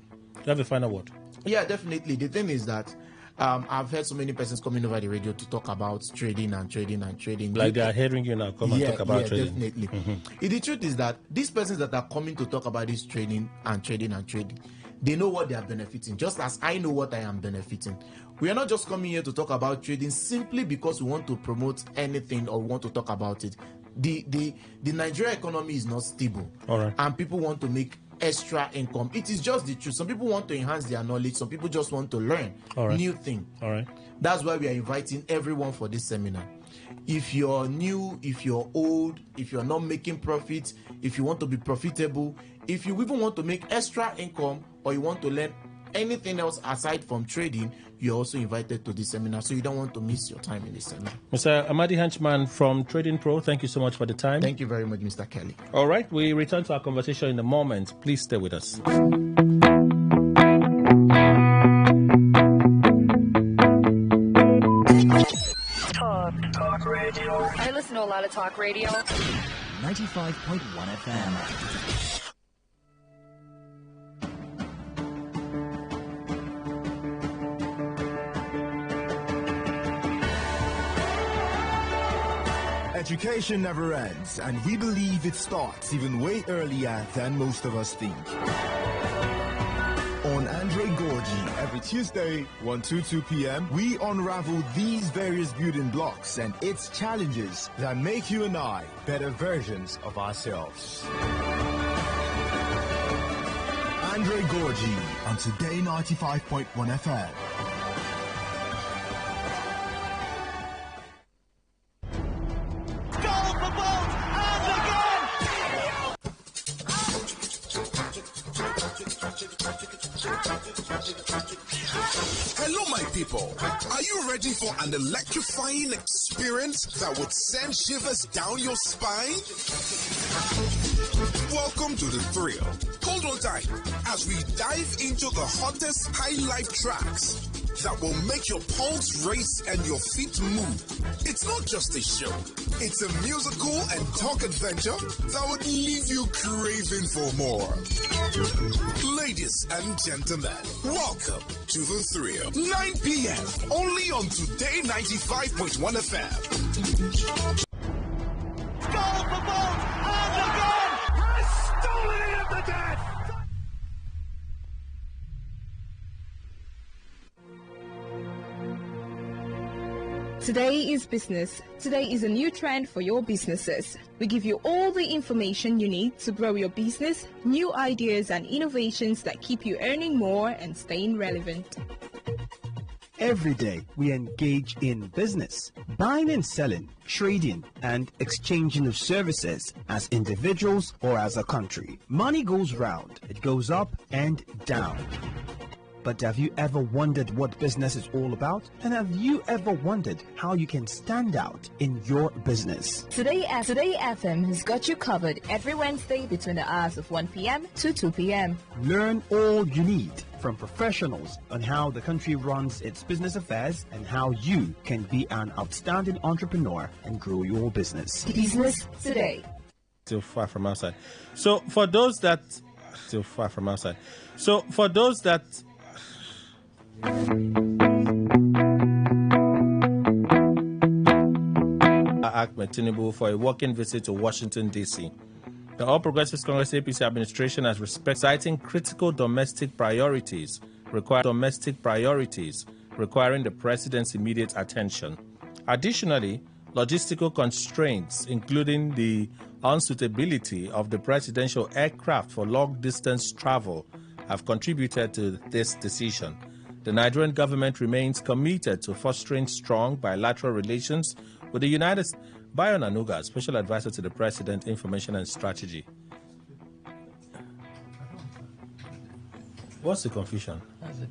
have a final word? Yeah, definitely. The thing is that I've heard so many persons coming over the radio to talk about trading. Like they are hearing you now come and talk about trading. Definitely. The truth is that these persons that are coming to talk about this trading, they know what they are benefiting, just as I know what I am benefiting. We are not just coming here to talk about trading simply because we want to promote anything or we want to talk about it. The Nigerian economy is not stable. All right. And people want to make extra income. It is just the truth. Some people want to enhance their knowledge. Some people just want to learn new things. All right. That's why we are inviting everyone for this seminar. If you're new, if you're old, if you're not making profits, if you want to be profitable, if you even want to make extra income, or you want to learn anything else aside from trading, you're also invited to this seminar. So you don't want to miss your time in this seminar. Mr. Amadi Henchman from Trading Pro, thank you so much for the time. Thank you very much, Mr. Kelly. All right, we return to our conversation in a moment. Please stay with us. Talk radio. I listen to a lot of talk radio. 95.1 FM. Education never ends, and we believe it starts even way earlier than most of us think. On Andre Gorgie, every Tuesday, 1 to 2 p.m., we unravel these various building blocks and its challenges that make you and I better versions of ourselves. Andre Gorgie on Today 95.1 FM. Hello, my people. Are you ready for an electrifying experience that would send shivers down your spine? Welcome to the thrill. Hold on tight as we dive into the hottest high life tracks that will make your pulse race and your feet move. It's not just a show. It's a musical and talk adventure that would leave you craving for more. Ladies and gentlemen, welcome to the thrill. 9 p.m. only on Today 95.1 FM. Goal for Bolt, and again has stolen it at the death. Today is business. Today is a new trend for your businesses. We give you all the information you need to grow your business, new ideas and innovations that keep you earning more and staying relevant. Every day, we engage in business, buying and selling, trading, and exchanging of services as individuals or as a country. Money goes round, it goes up and down. But have you ever wondered what business is all about? And have you ever wondered how you can stand out in your business? Today FM has got you covered every Wednesday between the hours of 1 p.m. to 2 p.m. Learn all you need from professionals on how the country runs its business affairs and how you can be an outstanding entrepreneur and grow your business. Business Today. Still far from outside. So for those that Ahmed Tinubu for a working visit to Washington, D.C. The All Progressives Congress APC administration has citing critical domestic priorities requiring the president's immediate attention. Additionally, logistical constraints, including the unsuitability of the presidential aircraft for long-distance travel, have contributed to this decision. The Nigerian government remains committed to fostering strong bilateral relations with the United States. Bayo Nanuga, Special Advisor to the President, Information and Strategy. What's the confusion?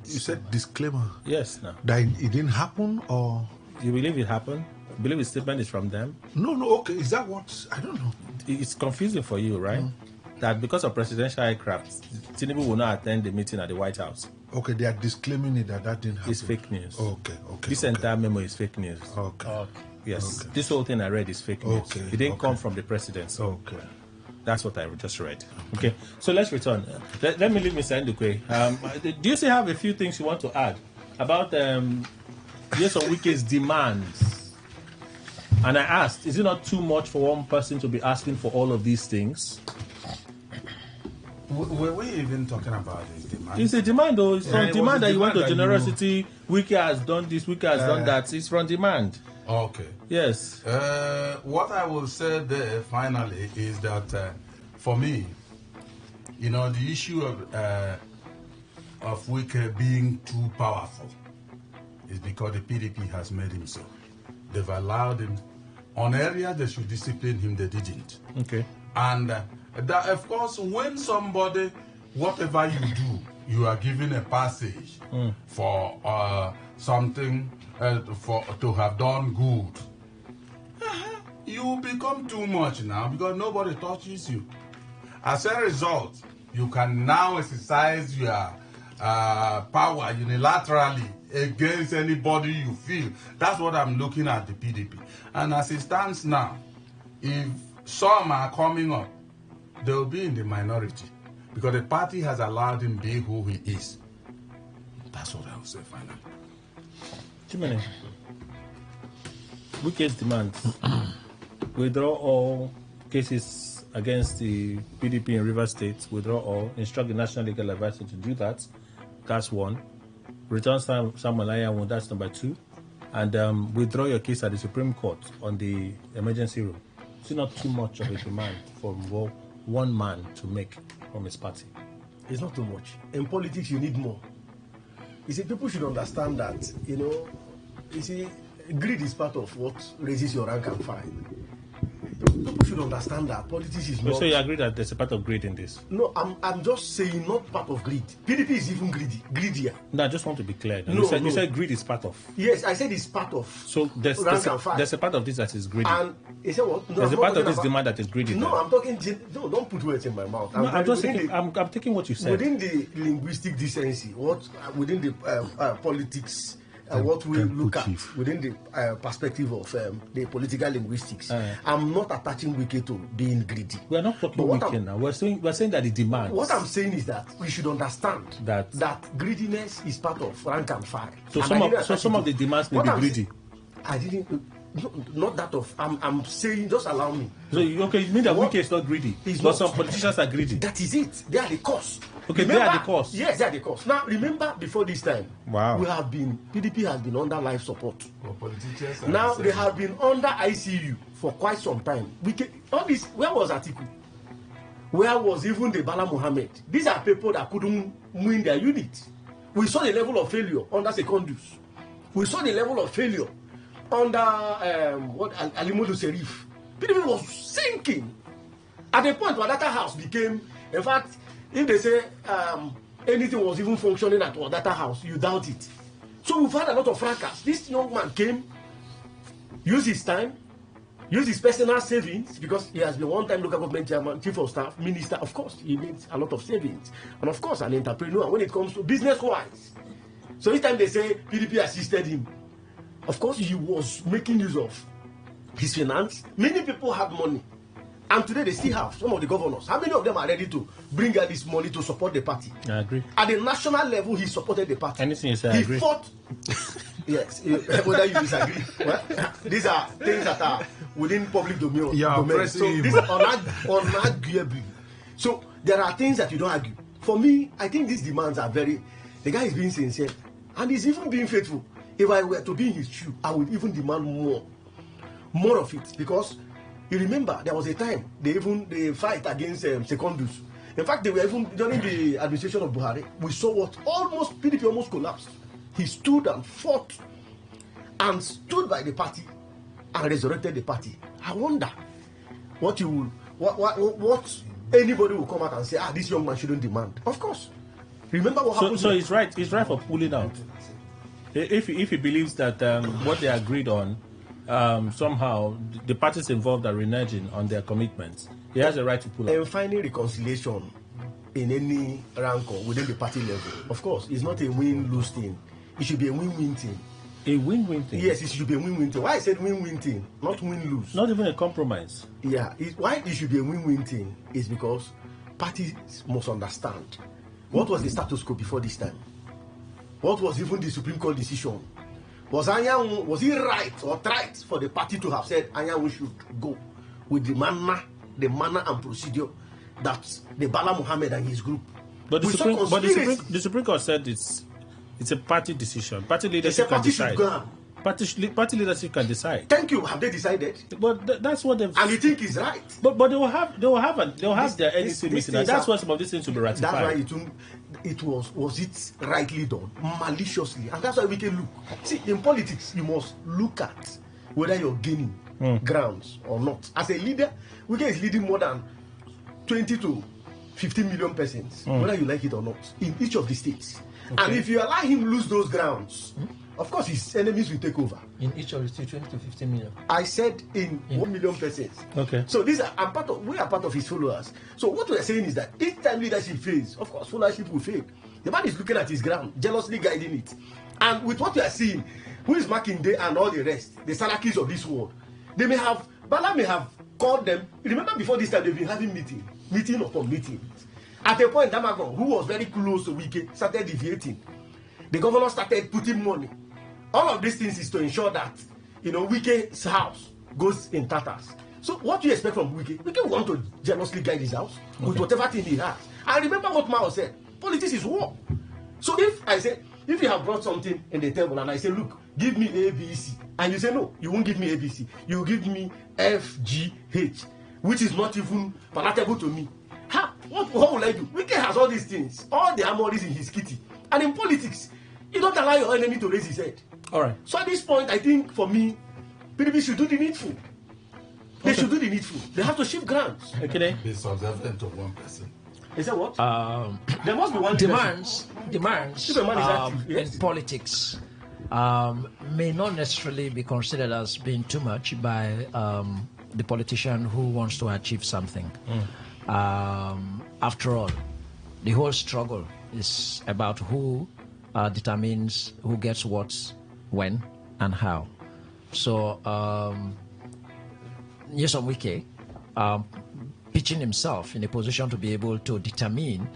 You said disclaimer. Yes, no. That it didn't happen, or you believe it happened? You believe the statement is from them? No, okay. Is that what? I don't know. It's confusing for you, right? That because of presidential aircraft, Tinubu will not attend the meeting at the White House. Okay, they are disclaiming it that didn't happen. It's fake news. Okay. This entire memo is fake news. Okay. Yes. Okay. This whole thing I read is fake news. Okay. It didn't come from the president. So okay. That's what I just read. Okay. So let's return. Let me leave Mr. Ndukwe. Do you still have a few things you want to add about Yes or Wike's demands? And I asked, is it not too much for one person to be asking for all of these things? Were we even talking about his demand? It's a demand, though. It's from demand that you want to that generosity. Wike has done this, Wike has done that. It's from demand. Okay. Yes. What I will say there finally is that for me, the issue of Wike being too powerful is because the PDP has made him so. They've allowed him on areas they should discipline him, they didn't. Okay. And that, of course, when somebody, whatever you do, you are given a passage for something to have done good, you become too much now because nobody touches you. As a result, you can now exercise your power unilaterally against anybody you feel. That's what I'm looking at the PDP. And as it stands now, if some are coming up, they will be in the minority because the party has allowed him be who he is. That's what I will say finally. Chimene, Wike's demand: withdraw all cases against the PDP in Rivers State, withdraw all, instruct the National Legal Advisor to do that. That's one. Return Samuel Ayamu, that's number two. And withdraw your case at the Supreme Court on the emergency rule. It's not too much of a demand for one man to make from his party. It's not too much. In politics, you need more. You see, people should understand that, greed is part of what raises your rank and file. People should understand that politics is not... So you agree that there's a part of greed in this? No, I'm just saying not part of greed. PDP is even greedier. No, I just want to be clear. No, you said greed is part of. Yes, I said it's part of. So there's a part of this that is greedy. And you said what? No, there's a part of this demand that is greedy. No, I'm talking... No, don't put words in my mouth. I'm taking what you said. Within the linguistic decency, within the politics... what we look at within the perspective of the political linguistics. I'm not attaching Wike to being greedy. We're not talking Wike now. We're saying that the demand. What I'm saying is that we should understand that greediness is part of rank and file. So some of the demands may be greedy. I didn't. Not that of. I'm saying, just allow me. So you mean that Wike is not greedy? But some politicians are greedy. That is it. They are the cause. Okay, remember, they are the cause. Yes, they are the cause. Now, remember, before this time, wow, PDP has been under life support. Politicians now they have been under ICU for quite some time. All this. Where was Atiku? Where was even the Bala Mohammed? These are people that couldn't win their unit. We saw the level of failure under Secondus. We saw the level of failure under Alimodu Serif. PDP was sinking. At the point where Data House became, in fact, if they say anything was even functioning at Data House, you doubt it. So we've had a lot of fracas. This young man came, used his time, used his personal savings, because he has been one-time local government chairman, chief of staff, minister. Of course, he needs a lot of savings. And of course, an entrepreneur when it comes to business-wise. So each time they say PDP assisted him, of course, he was making use of his finance. Many people have money. And today they still have some of the governors. How many of them are ready to bring out this money to support the party? I agree. At the national level, he supported the party. Anything you say, I agree. He fought. Yes, whether you disagree. Well, these are things that are within public domain. So these are unarguable. So there are things that you don't argue. For me, I think these demands are very. The guy is being sincere, and he's even being faithful. If I were to be in his shoe, I would even demand more of it, because. You remember, there was a time they fight against Secondus. In fact, they were even during the administration of Buhari. We saw what PDP almost collapsed. He stood and fought and stood by the party and resurrected the party. I wonder what anybody will come out and say, this young man shouldn't demand. Of course. Remember what happened. So he's right. He's right for pulling out. If he believes that what they agreed on. Somehow the parties involved are reneging on their commitments. He has a right to pull out. And finding reconciliation in any rank or within the party level, of course, it's not a win-lose thing. It should be a win-win thing. A win-win thing? Yes, it should be a win-win thing. Why I said win-win thing, not win-lose. Not even a compromise. Yeah, why it should be a win-win thing is because parties must understand what was the status quo before this time. What was even the Supreme Court decision? Was it right or right for the party to have said Anyanwu should go with the manner and procedure that the Bala Muhammad and his group? But the Supreme Court said it's a party decision. Party leadership can decide. Party leadership can decide. Thank you. Have they decided? But that's what they've. And you think is right? But they will have their NEC meeting, and that's why some of these things will be ratified. That's why was it rightly done, maliciously, and that's why we can look. See, in politics, you must look at whether you're gaining grounds or not. As a leader, Wike is leading more than 20 to 15 million persons, whether you like it or not, in each of the states. Okay. And if you allow him lose those grounds, of course his enemies will take over. In each of the states, 20 to 15 million. I said in 1 million persons. Okay. So we are part of his followers. So what we are saying is that each time leadership fails, of course, followership will fail. The man is looking at his ground, jealously guiding it. And with what we are seeing, who is Makinde and all the rest, the Sarakis of this world, Bala may have called them. Remember before this time, they've been having meeting upon meeting. At a point, Damagon, who was very close to Wike, started deviating. The governor started putting money. All of these things is to ensure that, Wike's house goes in tatters. So what do you expect from Wike? Wike want to jealously guide his house with whatever thing he has. And remember what Mao said, politics is war. So if you have brought something in the table and I say, look, give me ABC, and you say, no, you won't give me ABC, you give me FGH, which is not even palatable to me. What will I do? Wike has all these things, all the armories in his kitty. And in politics, you don't allow your enemy to raise his head. All right. So at this point, I think for me, PDP should do the needful. They should do the needful. They have to shift grounds. Okay. Be subservient of one person. Is that what? There must be one demands yes. in politics may not necessarily be considered as being too much by the politician who wants to achieve something. After all, the whole struggle is about who determines who gets what, when, and how. So, Nyesom Wike pitching himself in a position to be able to determine,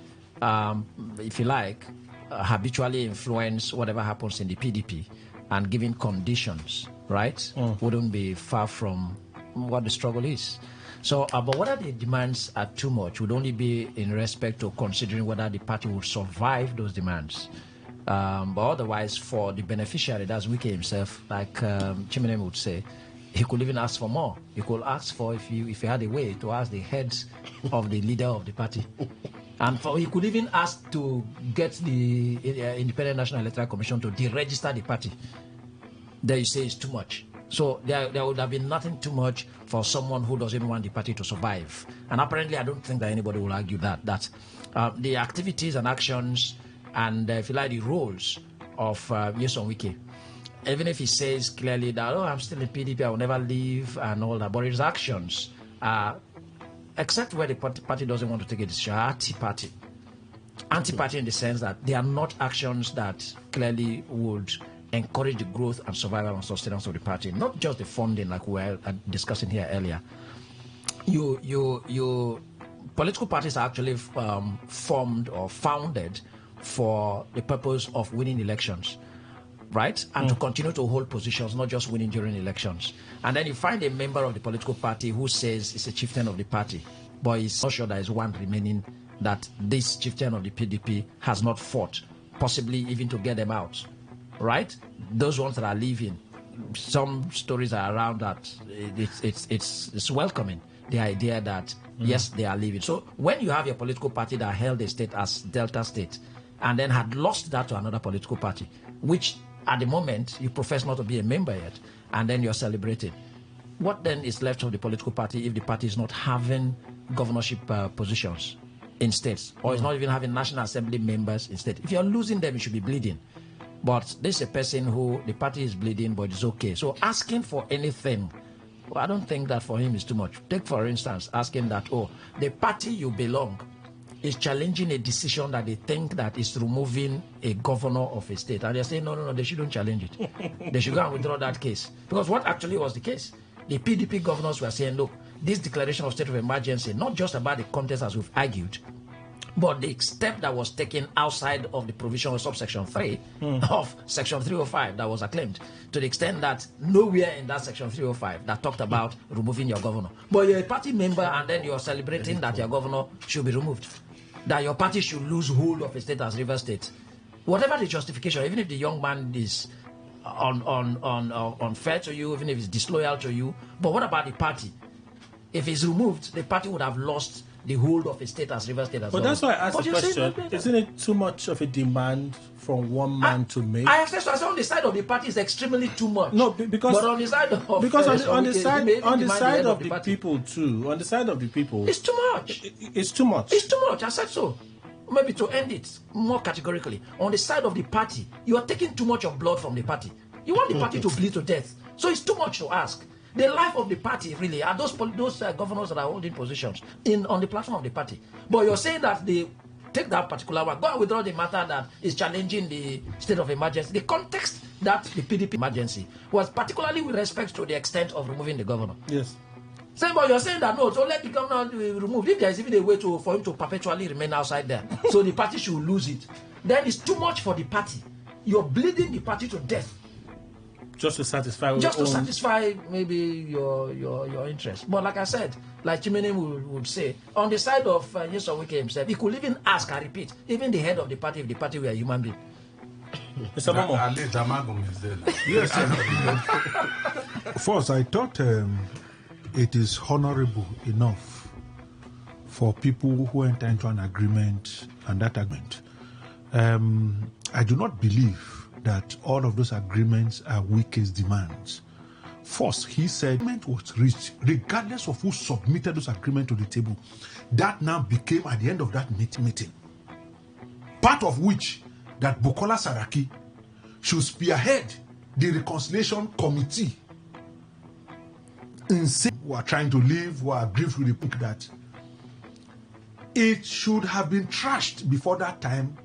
if you like, habitually influence whatever happens in the PDP and giving conditions, right, wouldn't be far from what the struggle is. So, but whether the demands are too much would only be in respect to considering whether the party would survive those demands. But otherwise, for the beneficiary, that's Wike himself, like Chimene would say, he could even ask for more. He could ask for, if he had a way, to ask the heads of the leader of the party. And he could even ask to get the Independent National Electoral Commission to deregister the party then you say it's too much. So there would have been nothing too much for someone who doesn't want the party to survive. And apparently, I don't think that anybody will argue that the activities and actions and, if you like, the roles of Nyesom Wike, even if he says clearly that, oh, I'm still in PDP, I will never leave and all that, but his actions, except where the party doesn't want to take a decision, are anti-party. Anti-party in the sense that they are not actions that clearly would encourage the growth and survival and sustenance of the party, not just the funding like we were discussing here earlier. You political parties are actually formed or founded for the purpose of winning elections, right? And to continue to hold positions, not just winning during elections. And then you find a member of the political party who says he's a chieftain of the party, but he's not sure there is one remaining that this chieftain of the PDP has not fought, possibly even to get them out, right? Those ones that are leaving, some stories are around that it's welcoming the idea that yes, they are leaving. So when you have a political party that held a state as Delta State and then had lost that to another political party, which at the moment you profess not to be a member yet, and then you're celebrating, what then is left of the political party if the party is not having governorship positions in states, or is not even having National Assembly members in states? If you're losing them, you should be bleeding. But this is a person who the party is bleeding, but it's okay. So asking for anything, well, I don't think that for him is too much. Take, for instance, asking that, oh, the party you belong is challenging a decision that they think that is removing a governor of a state. And they're saying, no, they shouldn't challenge it. They should go and withdraw that case. Because what actually was the case? The PDP governors were saying, look, this declaration of state of emergency, not just about the contest as we've argued, but the step that was taken outside of the provision of subsection 3 of section 305 that was acclaimed, to the extent that nowhere in that section 305 that talked about removing your governor. But you're a party member and then you're celebrating that your governor should be removed, that your party should lose hold of a state as River State. Whatever the justification, even if the young man is unfair to you, even if he's disloyal to you, but what about the party? If he's removed, the party would have lost the hold of a state as River State as well. But that's why I asked the question, isn't it too much of a demand from one man to make? I accept. I say on the side of the party is extremely too much. No, because but on the side of on the side of the people too, on the side of the people, it's too much. It's too much. It's too much. I said so. Maybe to end it more categorically, on the side of the party, you are taking too much of blood from the party. You want the party to bleed to death, so it's too much to ask. The life of the party really are those governors that are holding positions on the platform of the party. But you're saying that they take that particular one, go and withdraw the matter that is challenging the state of emergency. The context that the PDP emergency was particularly with respect to the extent of removing the governor. Yes. Same, but you're saying that no, so let the governor be removed. If there is even a way for him to perpetually remain outside there, so the party should lose it, then it's too much for the party. You're bleeding the party to death. Just to satisfy satisfy maybe your interest. But like I said, like Chimene would say, on the side of Nyesom Wike himself, he could even ask, I repeat, even the head of the party, if the party were a human being. Mr. Momo. At least Amagum is there. Yes. First, I thought it is honorable enough for people who enter into an agreement and that agreement. I do not believe that all of those agreements are Wike's demands. First, he said agreement was reached regardless of who submitted those agreements to the table. That now became at the end of that meeting. Part of which that Bukola Saraki should spearhead the reconciliation committee in saying who are trying to leave, who are aggrieved with the book, that it should have been trashed before that time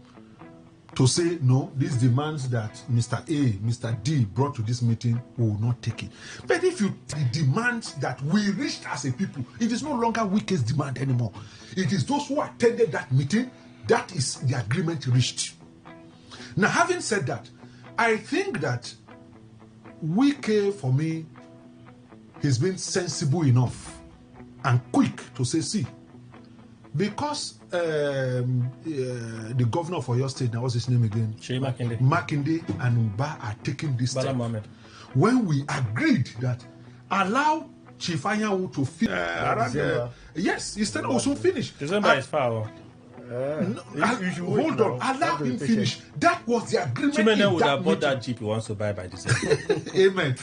to say, no, these demands that Mr. A, Mr. D brought to this meeting, we will not take it. But if you the demands that we reached as a people, it is no longer Wike's demand anymore. It is those who attended that meeting, that is the agreement reached. Now, having said that, I think that Wike, for me, he's been sensible enough and quick to say, see, because the governor for your state, now what's his name again? Makinde and Mba are taking this step. When we agreed that allow Chief Anyanwu to finish, yes, he said also finish. December is far. Hold on, allow him finish. That was the agreement. Chimene would have bought that Jeep he wants to buy by December. Amen.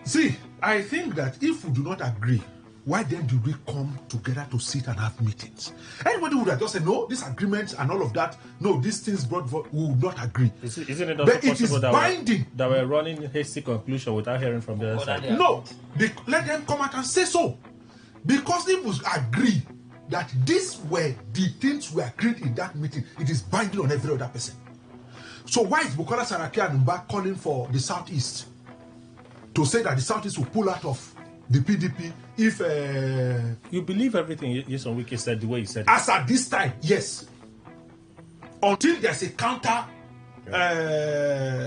See, I think that if we do not agree, why then do we come together to sit and have meetings? Anybody would have just said, no, these agreements and all of that, no, these things brought forth, we would not agree. Isn't it also but it is binding. That we're running hasty conclusion without hearing from the other side? No, let them come out and say so. Because if we agree that these were the things we agreed in that meeting, it is binding on every other person. So why is Bukola Saraki and Mba calling for the Southeast to say that the Southeast will pull out of the PDP if... You believe everything Nyesom Wike said the way he said it? As at this time, yes. Until there's a counter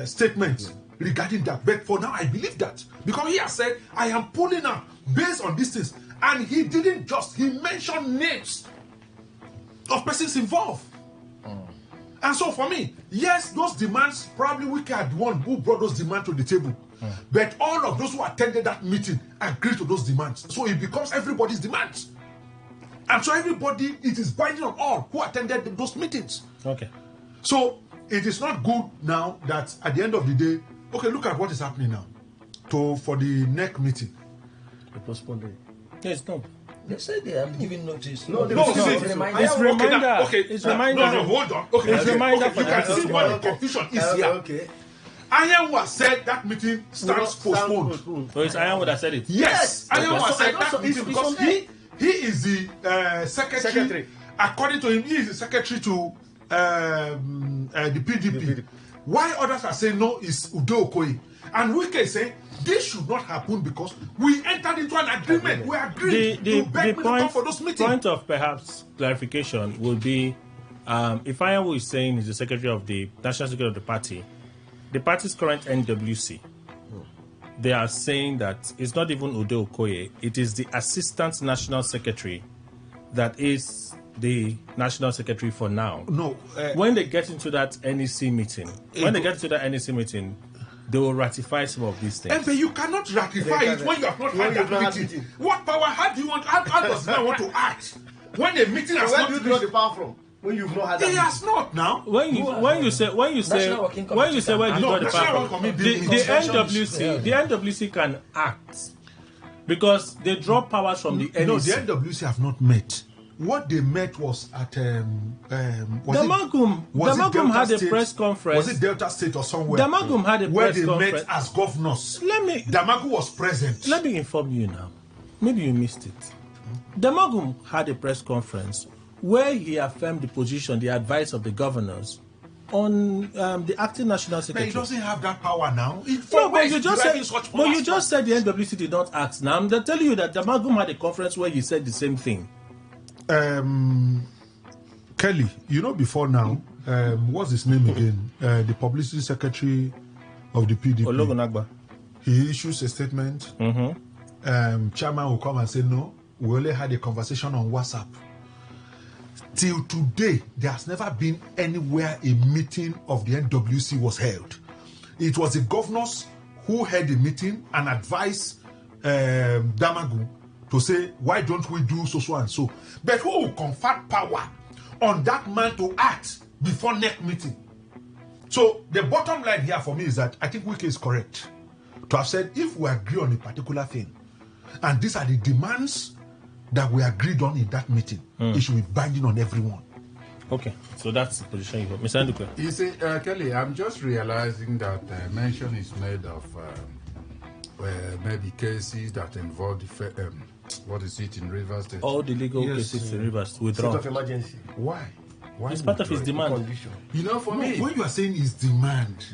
statement regarding that. But for now, I believe that. Because he has said, I am pulling out based on these things. And he didn't just, he mentioned names of persons involved. And so for me, yes, those demands, probably Wike are the one who brought those demands to the table. But all of those who attended that meeting agreed to those demands. So it becomes everybody's demands. And so everybody, it is binding on all who attended those meetings. Okay. So it is not good now that at the end of the day, okay, look at what is happening now. For the next meeting. They postponed it. Yes, no. They said they are giving notice. No, it's reminder. Okay, it's reminder. No, hold on. Okay, it's reminder for you can see what the confusion is here. Okay. Ayawa said that meeting stands postponed. So it's Ayawa that said it? Yes. Ayawa said that meeting because he is the secretary. According to him, he is the secretary to the PDP. Why others are saying no is Udo Okoye. And Wike is saying this should not happen because we entered into an agreement. We agreed to beg me to come for those meetings. The point of perhaps clarification will be if Ayawa is saying he's the secretary of the national secretary of the party's current NWC, they are saying that it's not even Udo Okoye, it is the assistant national secretary that is the national secretary for now. No. When they get into that NEC meeting, they will ratify some of these things. But you cannot ratify it when you have not had that meeting. What power? How do you want? How does man want to act when a meeting has not? Where do you draw the power from? When you've not had that. He has not now. When you say where you draw the power from, the NWC can act because they draw powers from the NEC. No, the NWC have not met. What they met was at Damagum had a press conference. Was it Delta State or somewhere? Damagum had a press conference where they met as governors. Damagum was present. Let me inform you now. Maybe you missed it. Damagum had a press conference where he affirmed the position, the advice of the governors on the acting national secretary. But he doesn't have that power now. But you just said the NWC did not act. Now I'm telling you that Damagum had a conference where he said the same thing. Kelly, you know before now, what's his name again? The publicity secretary of the PDP. Ologunagba. He issues a statement. Chairman will come and say, no, we only had a conversation on WhatsApp. Till today, there has never been anywhere a meeting of the NWC was held. It was the governors who held the meeting and advised Damagum to say, why don't we do so and so? But who will confer power on that man to act before next meeting? So the bottom line here for me is that I think Wike is correct to have said if we agree on a particular thing, and these are the demands that we agreed on in that meeting, it should be binding on everyone. Okay, so that's the position you have. Mr. Ndukwe. You see, Kelly, I'm just realizing that mention is made of maybe cases that involve what is it in Rivers State? All the legal cases in Rivers withdrawn. State of emergency. Why? It's part of his demand. You know, for me, when you are saying his demand,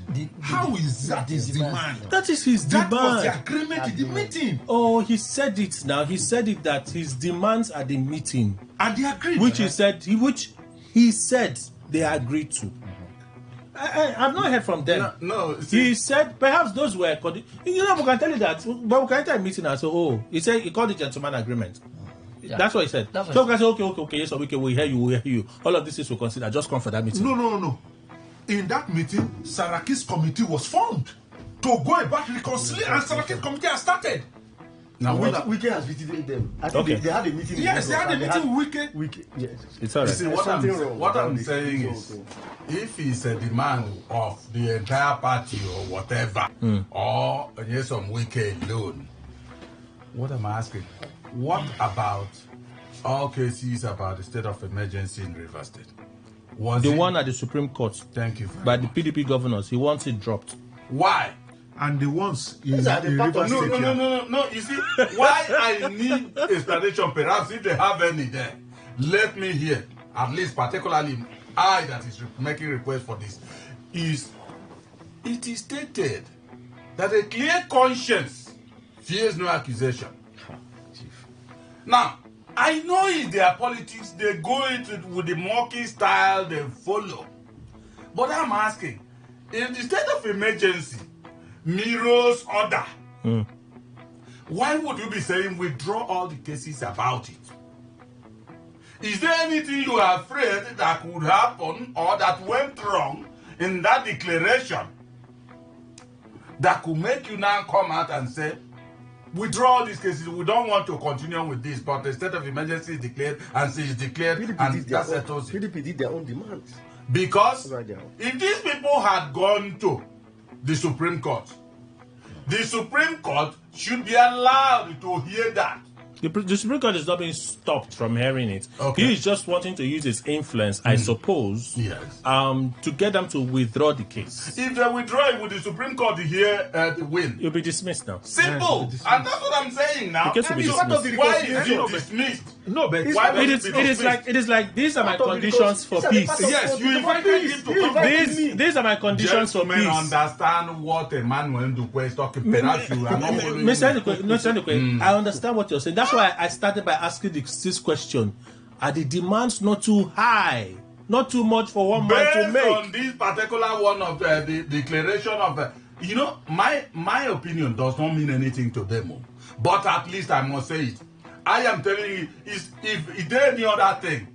how is that his demand? That is his demand. That was the agreement in the meeting. Oh, he said it now. He said it that his demands at the meeting, and they agreed, which he said they agreed to. I've not heard from them. No. He said perhaps those were. You know, we can tell you that, but we can enter a meeting and say, oh, he said he called it gentleman agreement. Yeah. That's what he said. So we can say, okay, yes, we will hear you. All of this is to consider. Just come for that meeting. No. In that meeting, Saraki's committee was formed to go about reconciliation, and Saraki's committee has started. Now, Wiki has visited them. I think they had a meeting. Yes, they had a meeting with Wiki. Yes. It's all right. You see, what I'm saying is, if it's a demand of the entire party or whatever, or yes, some Wiki alone, what am I asking? What about all cases about the state of emergency in Rivers State? One at the Supreme Court. Thank you. By the PDP governors, he wants it dropped. Why? And the ones in No. State. You see, why I need explanation, perhaps if they have any there, let me hear. At least, particularly I that is making request for this, it is stated that a clear conscience fears no accusation. Now, I know it's their politics, they go into it with the mocking style they follow. But I'm asking, if the state of emergency mirrors order, why would you be saying withdraw all the cases about it? Is there anything you are afraid that could happen or that went wrong in that declaration that could make you now come out and say, withdraw all these cases, we don't want to continue with this, but the state of emergency is declared and is declared, and that settles it. PDP did their own demands. Because if these people had gone to the Supreme Court should be allowed to hear that. The Supreme Court is not being stopped from hearing it. Okay. He is just wanting to use his influence, I suppose, to get them to withdraw the case. If they withdraw it, would the Supreme Court hear the win? You'll be dismissed now. Simple. And that's what I'm saying now. The case will be dismissed. Why is it dismissed? No, but it is like these are my conditions for peace. Yes, you invited him to come. These are my conditions for peace. Understand what a man when the question talking. Perhaps you are not following. I understand what you're saying. That's why I started by asking this question: are the demands not too high, not too much for one man to make? Based on this particular one of the declaration of, my opinion does not mean anything to them, but at least I must say it. I am telling you, if there any other thing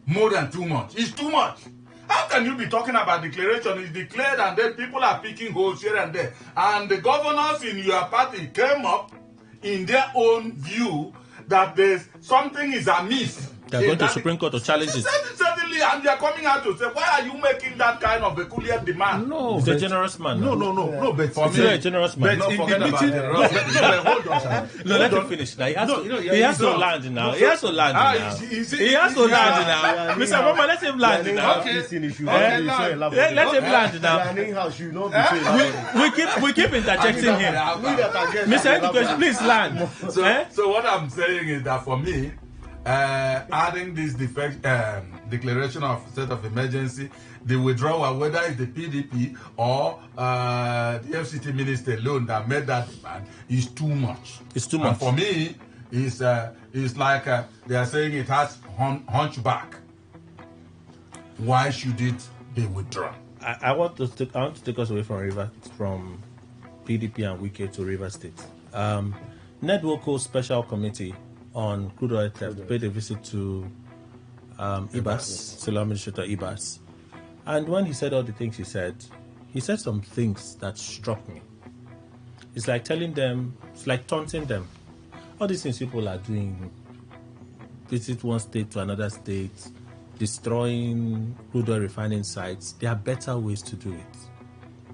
more than too much, it's too much. How can you be talking about declaration? It's declared and then people are picking holes here and there. And the governors in your party came up in their own view that there's something is amiss. They're going to Supreme Court to challenge it. Certainly, and they're coming out to say, why are you making that kind of peculiar demand? No, he's a generous man. No, but for me, a generous man. But forget about generosity. Hold on, sir. No, let him finish now. He has to land now. He has to land now. He has to land now. Mr. Mama, let him land now. Let him land now. We keep interjecting him. Mr. Education, please land. So what I'm saying is that for me, adding this declaration of state of emergency, the withdrawal, whether it's the PDP or the FCT minister alone that made that demand, is too much. It's too much. And for me, it's like they are saying it has hunchback. Why should it be withdrawn? I want to take us away from PDP and Wike to Rivers State. Nedwoko Special Committee on crude oil theft paid a visit to Ibas, Senior Administrator Ibas. And when he said all the things he said some things that struck me. It's like telling them, it's like taunting them. All these things people are doing, visit one state to another state, destroying crude oil refining sites, there are better ways to do it.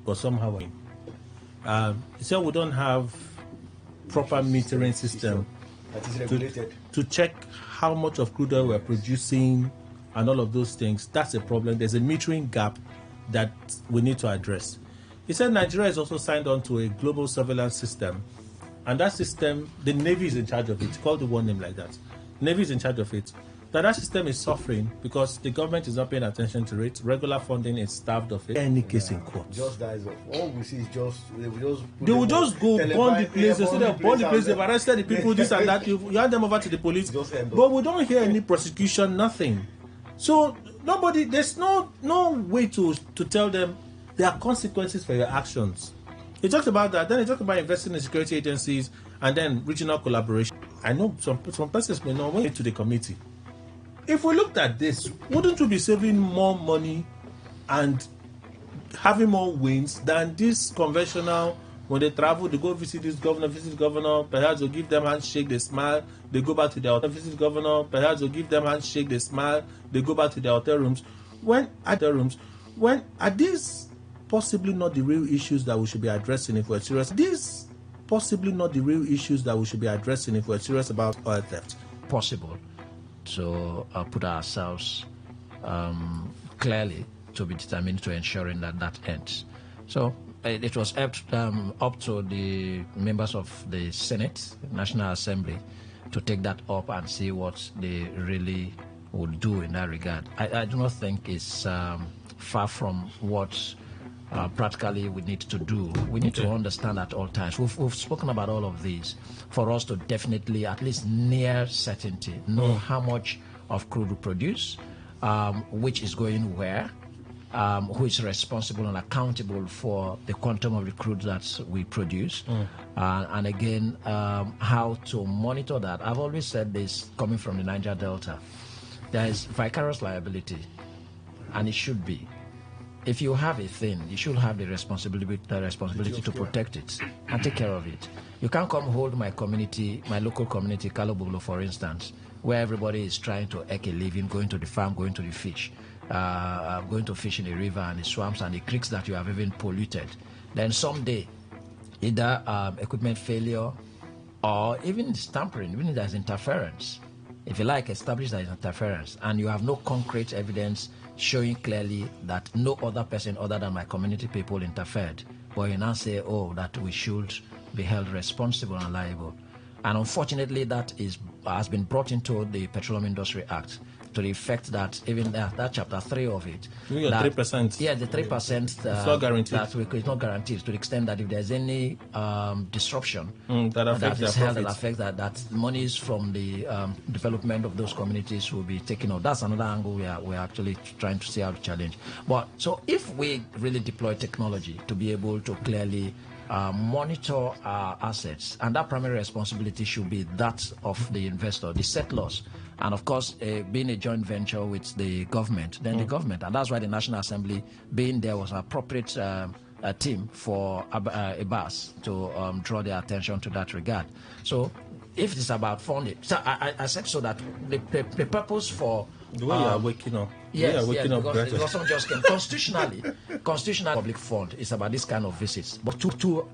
But somehow, he said we don't have proper metering system that is regulated to check how much of crude oil we're producing and all of those things. That's a problem. There's a metering gap that we need to address. He said Nigeria is also signed on to a global surveillance system, and that system, the Navy is in charge of it. Call the one name like that. Navy is in charge of it. That system is suffering because the government is not paying attention to it. Regular funding is starved of it. Any case in court. Just dies off. All we see is they will just go burn the place. They say they burn the place. They've arrested the people. This and that. You hand them over to the police. But we don't hear any prosecution. Nothing. So there's no way to tell them there are consequences for your actions. He talked about that. Then he talked about investing in security agencies and then regional collaboration. I know some persons may not wait to the committee. If we looked at this, wouldn't we be saving more money and having more wins than this conventional When they travel, they go visit this governor, perhaps they'll give them handshake, they smile, they go back to their hotel. Visit governor, perhaps they'll give them handshake, they smile, they go back to their hotel rooms. When are these possibly not the real issues that we should be addressing if we're serious? These possibly not the real issues that we should be addressing if we're serious about oil theft. Possible to put ourselves clearly to be determined to ensuring that ends. So it was up to the members of the Senate, National Assembly, to take that up and see what they really would do in that regard. I do not think it's far from what practically we need to do. We need to understand at all times. We've spoken about all of these for us to definitely, at least near certainty, know how much of crude we produce, which is going where, who is responsible and accountable for the quantum of the crude that we produce, and again, how to monitor that. I've always said this, coming from the Niger Delta, there is vicarious liability, and it should be. If you have a thing, you should have the responsibility to protect it and take care of it. You can't come hold my community, my local community, Kalobolo, for instance, where everybody is trying to make a living, going to the farm, going to the fish, going to fish in the river and the swamps and the creeks that you have even polluted. Then someday, either equipment failure or even tampering, even if there's interference, if you like, establish that interference, and you have no concrete evidence showing clearly that no other person other than my community people interfered, but you now say, oh, that we should be held responsible and liable. And unfortunately, that has been brought into the Petroleum Industry Act, to the effect that even that chapter 3 of it, that, 3%. Yeah, the 3%. It's not guaranteed. It's not guaranteed, to the extent that if there's any disruption that affects that monies from the development of those communities will be taken off. That's another angle we're actually trying to see how to challenge. But so if we really deploy technology to be able to clearly monitor our assets, and that primary responsibility should be that of the investor, the settlers, and of course being a joint venture with the government, then the government, and that's why the National Assembly being there was an appropriate team for ABAS to draw their attention to that regard. So if it's about funding, so I said so that the purpose for the way you are waking up. Yes, because some just came. Constitutionally, public fund is about this kind of visits. But to